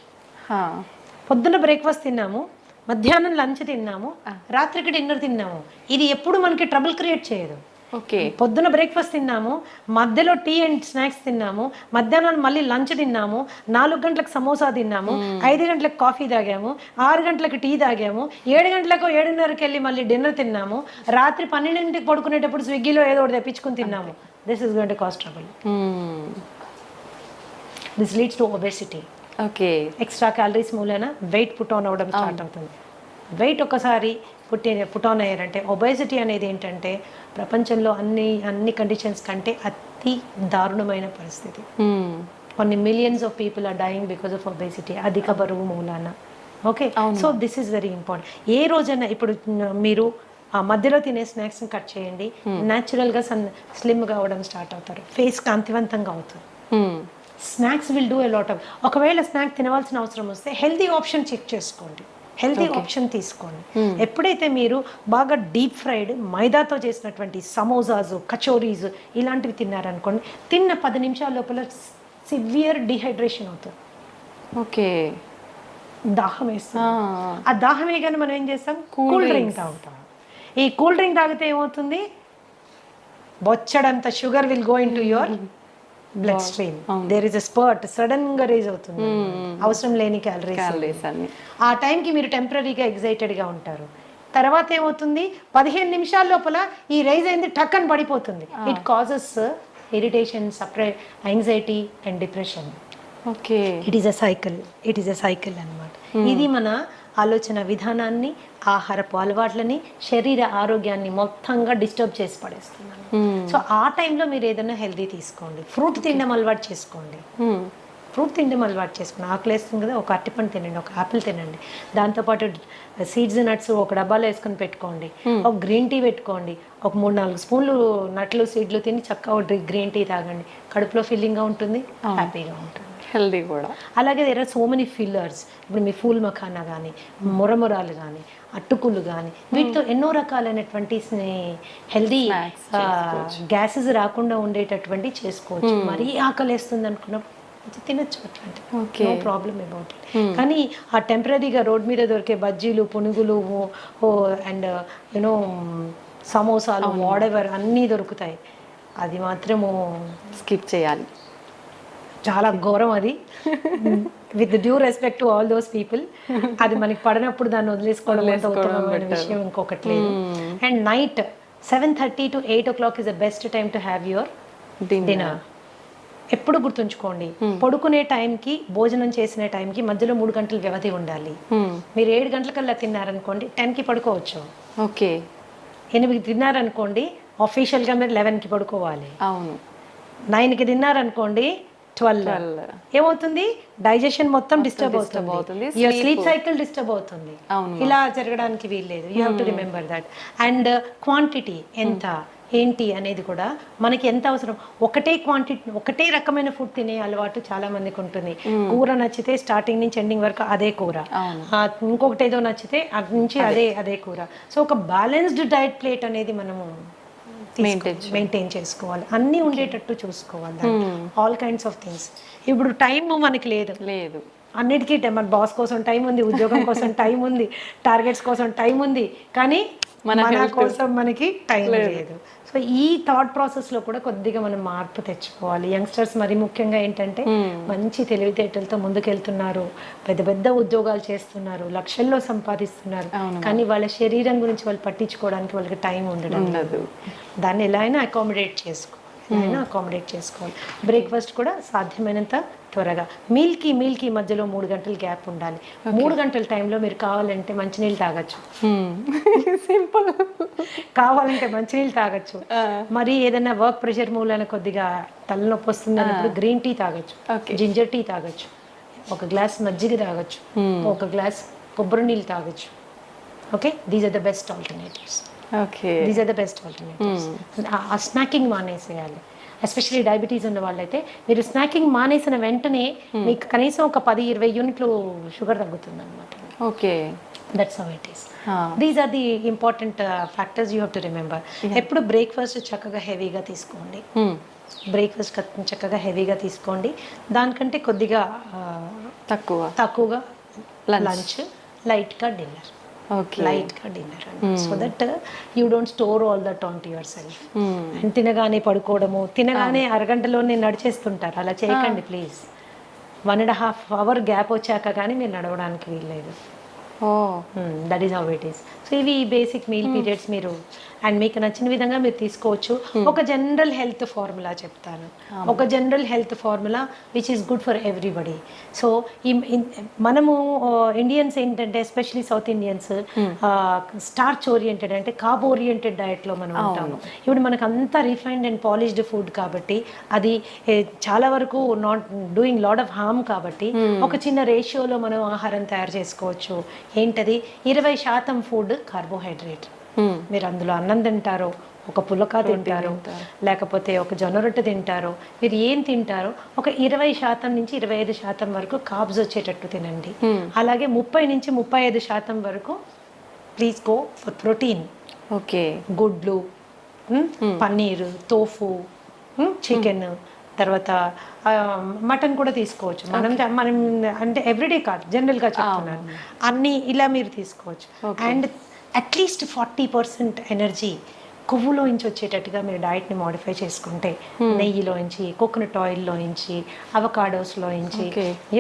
పొద్దున్న బ్రేక్ఫాస్ట్ తిన్నాము, మధ్యాహ్నం లంచ్ తిన్నాము, రాత్రికి డిన్నర్ తిన్నాము, ఇది ఎప్పుడు మనకి ట్రబుల్ క్రియేట్ చేయదు. పొద్దున బ్రేక్ఫాస్ట్ తిన్నాము, మధ్యలో టీ అండ్ స్నాక్స్ తిన్నాము, మధ్యాహ్నం మళ్ళీ లంచ్ తిన్నాము, 4 గంటలకు సమోసా తిన్నాము, 5 గంటలకు కాఫీ తాగాము, 6 గంటలకు టీ తాగాము, 7 గంటలకు 7:30కి వెళ్ళి మళ్ళీ డిన్నర్ తిన్నాము, రాత్రి 12ంటికి పడుకునేటప్పుడు స్విగ్గీలో ఏదో ఒకటి తెప్పించుకుని తిన్నాము. This is going to cause trouble. This leads to obesity. Okay. Extra calories మూలన వెయిట్ పుట్ ఆన్ అవ్వడం స్టార్ట్ అవుతుంది. వెయిట్ ఒకసారి పుట్ ఆన్ అయ్యారంటే ఒబేసిటీ అనేది ఏంటంటే ప్రపంచంలో అన్ని కండిషన్స్ కంటే అతి దారుణమైన పరిస్థితి. కొన్ని millions of people are dying because of obesity, అధిక బరువు మూలాన. Okay, so this is very important. ఏ రోజైనా ఇప్పుడు మీరు ఆ మధ్యలో తినే స్నాక్స్ని కట్ చేయండి, న్యాచురల్గా స్లిమ్గా అవ్వడం స్టార్ట్ అవుతారు, ఫేస్ కాంతివంతంగా అవుతుంది. Snacks will do a lot of. ఒకవేళ స్నాక్ తినవలసిన అవసరం వస్తే హెల్తీ ఆప్షన్ చెక్ చేసుకోండి, హెల్తీ ఆప్షన్ తీసుకోండి. ఎప్పుడైతే మీరు బాగా డీప్ ఫ్రైడ్ మైదాతో చేసినటువంటి సమోసాస్, కచోరీస్ ఇలాంటివి తిన్నారనుకోండి, తిన్న 10 నిమిషాల లోపల సివియర్ డిహైడ్రేషన్ అవుతుంది. ఓకే, దాహం వేస్తుంది. ఆ దాహం వేయగానే మనం ఏం చేస్తాం, కూల్ డ్రింక్ తాగుతాం. ఈ కూల్ డ్రింక్ తాగితే ఏమవుతుంది, బొచ్చడంత sugar will go into your blood stream. There is a spurt, sudden గా రేజ్ అవుతుంది, అవసరం లేని క్యాలరీస్ అన్ని. ఆ టైంకి మీరు టెంపరీగా ఎగ్జైటెడ్గా ఉంటారు. తర్వాత ఏమవుతుంది, 15 నిమిషాల లోపల ఈ రైజ్ అయింది టక్కని పడిపోతుంది. It causes irritation, separate anxiety and depression. Okay, it is a cycle అన్నమాట. ఇది మన ఆలోచన విధానాన్ని, ఆహారపు అలవాట్లని, శరీర ఆరోగ్యాన్ని మొత్తంగా డిస్టర్బ్ చేసి పడేస్తున్నాను. సో ఆ టైంలో మీరు ఏదైనా హెల్దీ తీసుకోండి, ఫ్రూట్ తినడం అలవాటు చేసుకోండి. ఆకలి వేస్తుంది కదా, ఒక అరటిపండు తినండి, ఒక యాపిల్ తినండి, దాంతోపాటు సీడ్స్ నట్స్ ఒక డబ్బాలో వేసుకొని పెట్టుకోండి, ఒక గ్రీన్ టీ పెట్టుకోండి, ఒక 3-4 స్పూన్లు నట్లు సీడ్లు తిని చక్కగా ఒక గ్రీన్ టీ తాగండి. కడుపులో ఫీలింగ్గా ఉంటుంది, హ్యాపీగా ఉంటుంది, హెల్దీ కూడా. అలాగే there are so many fillers. ఇప్పుడు మీ ఫూల్ మఖానా కానీ, మురమురాలు కానీ, అట్టుకులు కానీ, వీటితో ఎన్నో రకాలైనటువంటి హెల్దీ గ్యాసెస్ రాకుండా ఉండేటటువంటి చేసుకోవచ్చు. మరీ ఆకలేస్తుంది అనుకున్నప్పుడు తినచ్చు, అట్లాంటి నో ప్రాబ్లమ్ అబౌట్ ఇట్. కానీ ఆ టెంపరీగా రోడ్ మీద దొరికే బజ్జీలు, పునుగులు అండ్ యూనో సమోసాలు, వాడెవర్ అన్నీ దొరుకుతాయి, అది మాత్రము స్కిప్ చేయాలి. చాలా ఘోరం అది. With due respect to all those people, అది మనకి పడినప్పుడు దాన్ని వదిలేసుకోవడం అంత ఉత్తమమైన విషయం ఇంకొకటి లేదు. And night 7:30 to 8 o'clock is the best time to have your dinner. ఎప్పుడు గుర్తుంచుకోండి, పడుకునే టైంకి, భోజనం చేసిన టైంకి మధ్యలో 3 గంటల వ్యవధి ఉండాలి. మీరు 7 గంటలకల్లా తిన్నారనుకోండి, 10కి పడుకోవచ్చు. ఓకే, 8కి తిన్నారనుకోండి, ఆఫీషియల్గా మీరు 11కి పడుకోవాలి. అవును. 9కి తిన్నారనుకోండి, 12 ఏమవుతుంది, డైజెషన్ మొత్తం డిస్టర్బ్ అవుతుంది, యువర్ స్లీప్ సైకిల్ డిస్టర్బ్ అవుతుంది. ఇలా జరగడానికి వీల్లేదు. You have to remember that. And quantity ఎంత ఏంటి అనేది కూడా మనకి ఎంత అవసరం. ఒకటే రకమైన ఫుడ్ తినే అలవాటు చాలా మందికి ఉంటుంది. కూర నచ్చితే స్టార్టింగ్ నుంచి ఎండింగ్ వరకు అదే కూర, ఇంకొకటి ఏదో నచ్చితే అటు నుంచి అదే కూర. సో ఒక బ్యాలెన్స్డ్ డైట్ ప్లేట్ అనేది మనము మెయింటైన్ చేసుకోవాలి, అన్నీ ఉండేటట్టు చూసుకోవాలి, ఆల్ కైండ్స్ ఆఫ్ థింగ్స్. ఇప్పుడు టైం మనకి లేదు, అన్నిటికీ మన బాస్ కోసం టైం ఉంది, ఉద్యోగం కోసం టైం ఉంది, టార్గెట్స్ కోసం టైం ఉంది, కానీ మన కోసం మనకి టైం లేదు. సో ఈ థాట్ ప్రాసెస్లో కూడా కొద్దిగా మనం మార్పు తెచ్చుకోవాలి. యంగ్స్టర్స్ మరి ముఖ్యంగా ఏంటంటే మంచి తెలివితేటలతో ముందుకెళ్తున్నారు, పెద్ద పెద్ద ఉద్యోగాలు చేస్తున్నారు, లక్షల్లో సంపాదిస్తున్నారు, కానీ వాళ్ళ శరీరం గురించి వాళ్ళు పట్టించుకోవడానికి వాళ్ళకి టైం ఉండడం లేదు. దాన్ని ఎలా అయినా అకామిడేట్ చేసుకోవాలి. బ్రేక్ఫాస్ట్ కూడా సాధ్యమైనంత త్వరగా, మీల్కి మధ్యలో 3 గంటల గ్యాప్ ఉండాలి. 3 గంటల టైంలో మీరు కావాలంటే మంచినీళ్ళు తాగొచ్చు, సింపుల్. కావాలంటే మంచినీళ్ళు తాగొచ్చు. మరి ఏదైనా వర్క్ ప్రెషర్ మూలన కొద్దిగా తలనొప్పి వస్తుంది అన్నప్పుడు గ్రీన్ టీ తాగొచ్చు, జింజర్ టీ తాగొచ్చు, ఒక గ్లాస్ మజ్జిగ తాగొచ్చు, ఒక గ్లాస్ కొబ్బరి నీళ్ళు తాగొచ్చు. Okay, these are the best alternatives. ఆ స్నాకింగ్ మానేసేయాలి. ఎస్పెషల్లీ డయాబెటీస్ ఉన్న వాళ్ళైతే మీరు స్నాకింగ్ మానేసిన వెంటనే మీకు కనీసం ఒక 10-20 యూనిట్లు షుగర్ తగ్గుతుంది అనమాట. Okay, that's how it is. These are the important factors you have to remember. ఎప్పుడు బ్రేక్ఫాస్ట్ చక్కగా హెవీగా తీసుకోండి, దానికంటే కొద్దిగా తక్కువగా లంచ్, లైట్గా dinner. So that you don't store all that on to yourself. And తినగానే పడుకోవడము, తినగానే అరగంటలోనే నడిచేస్తుంటారు, అలా చేయకండి ప్లీజ్. 1.5 hour గ్యాప్ వచ్చాక కానీ మీరు నడవడానికి వీల్లేదు. That is how it is. So ఇవి బేసిక్ మీల్ పీరియడ్స్ మీరు అండ్ మీకు నచ్చిన విధంగా మీరు తీసుకోవచ్చు. ఒక జనరల్ హెల్త్ ఫార్ములా చెప్తాను, ఒక general health formula which is good for everybody. So మనము ఇండియన్స్ ఏంటంటే especially south Indians starch oriented అంటే కార్బ్ ఓరియంటెడ్ డయట్లో మనం ఉంటాము. ఇప్పుడు మనకు అంతా రిఫైన్డ్ అండ్ పాలిష్డ్ ఫుడ్ కాబట్టి అది చాలా వరకు not doing lot of harm కాబట్టి ఒక చిన్న రేషియోలో మనం ఆహారం తయారు చేసుకోవచ్చు. ఏంటది? 20% ఫుడ్ కార్బోహైడ్రేట్. మీరు అందులో అన్నం తింటారో, ఒక పులక తింటారు, లేకపోతే ఒక జొన్న రొట్టె తింటారు, మీరు ఏం తింటారో ఒక 20% నుంచి 25% వరకు కార్బ్స్ వచ్చేటట్టు తినండి. అలాగే 30 నుంచి 35% వరకు please go for protein. Okay, గుడ్లు, పన్నీరు, తోఫు, చికెన్, తర్వాత మటన్ కూడా తీసుకోవచ్చు. మనం అంటే ఎవ్రీడే కాదు, జనరల్గా చెప్తున్నాను. అన్నీ ఇలా మీరు తీసుకోవచ్చు. అండ్ అట్లీస్ట్ 40% ఎనర్జీ కొవ్వులోంచి వచ్చేటట్టుగా మీరు డైట్ని మోడిఫై చేసుకుంటే, నెయ్యిలోంచి, కోకోనట్ ఆయిల్లోంచి, అవకాడోస్లోంచి,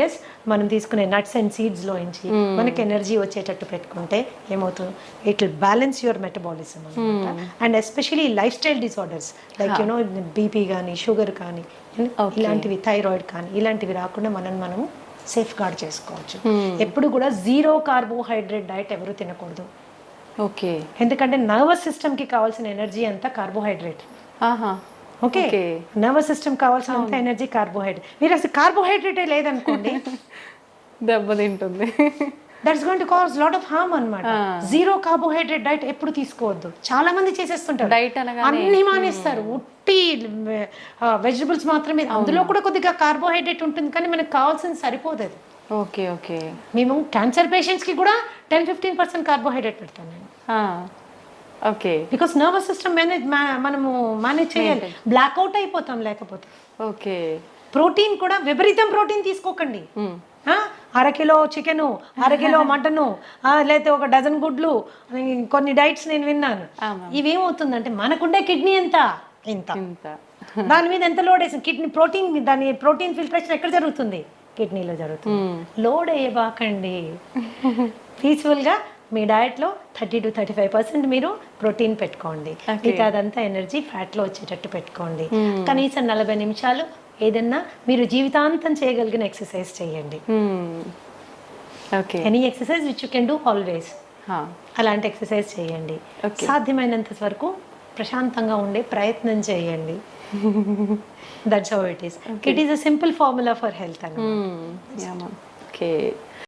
ఎస్ మనం తీసుకునే నట్స్ అండ్ సీడ్స్లోంచి మనకి ఎనర్జీ వచ్చేటట్టు పెట్టుకుంటే ఏమవుతుంది? It will balance your metabolism అనమాట. And especially lifestyle disorders like you know BP కానీ, షుగర్ కానీ, ఇలాంటివి, థైరాయిడ్ కానీ, ఇలాంటివి రాకుండా మనము సేఫ్ గార్డ్ చేసుకోవచ్చు. ఎప్పుడు కూడా 0 కార్బోహైడ్రేట్ డైట్ ఎవరు తినకూడదు. ఓకే, ఎందుకంటే నర్వస్ సిస్టమ్కి కావాల్సిన ఎనర్జీ అంతా కార్బోహైడ్రేట్. ఓకే, నర్వస్ సిస్టమ్ కావాల్సినంత ఎనర్జీ కార్బోహైడ్రేట్. మీరు అసలు కార్బోహైడ్రేటే లేదనుకోండి, దెబ్బతింటుంది. That's going to cause lot of harm అన్నమాట. 0 కార్బోహైడ్రేట్ డైట్ ఎప్పుడు తీసుకోవద్దు. చాలా మంది చేసేస్తుంటారు, డైట్ అన్ని మానేస్తారు, ఉట్టి వెజిటబుల్స్ మాత్రమే. అందులో కూడా కొద్దిగా కార్బోహైడ్రేట్ ఉంటుంది, కానీ మనకు కావాల్సింది సరిపోదు అది. ఓకే ఓకే, మేము క్యాన్సర్ పేషెంట్స్కి కూడా 10-15% కార్బోహైడ్రేట్ పెడతాను నేను. ఓకే, బికాస్ నర్వస్ సిస్టమ్ మనము మేనేజ్ చేయాలి, బ్లాక్అవుట్ అయిపోతాం లేకపోతే. ఓకే, ప్రోటీన్ కూడా విపరీతం ప్రోటీన్ తీసుకోకండి. 1/2 కిలో చికెను, 1/2 కిలో మటను, లేకపోతే ఒక డజన్ గుడ్లు, కొన్ని డైట్స్ నేను విన్నాను. ఇవేమవుతుందంటే మనకుండే కిడ్నీ ఎంత ఇంత, దాని మీద ఎంత లోడ్ వేసింది కిడ్నీ, ప్రోటీన్ ఫిల్ట్రేషన్ ఎక్కడ జరుగుతుంది? కిడ్నీలో జరుగుతుంది. లోడ్ వేయబాకండి. పీస్ఫుల్గా మీ డయట్లో 30-35% మీరు ప్రోటీన్ పెట్టుకోండి. మిగతా అదంతా ఎనర్జీ ఫ్యాట్లో వచ్చేటట్టు పెట్టుకోండి. కనీసం 40 నిమిషాలు ఏదన్నా మీరు జీవితాంతం చేయగలిగిన ఎక్సర్సైజ్ చేయండి. Any exercise which you can do always, అలాంటి ఎక్సర్సైజ్ చేయండి. సాధ్యమైనంత వరకు ప్రశాంతంగా ఉండే ప్రయత్నం చేయండి. That's how it is. It is a simple formula for health అన్నమాట. ఓకే,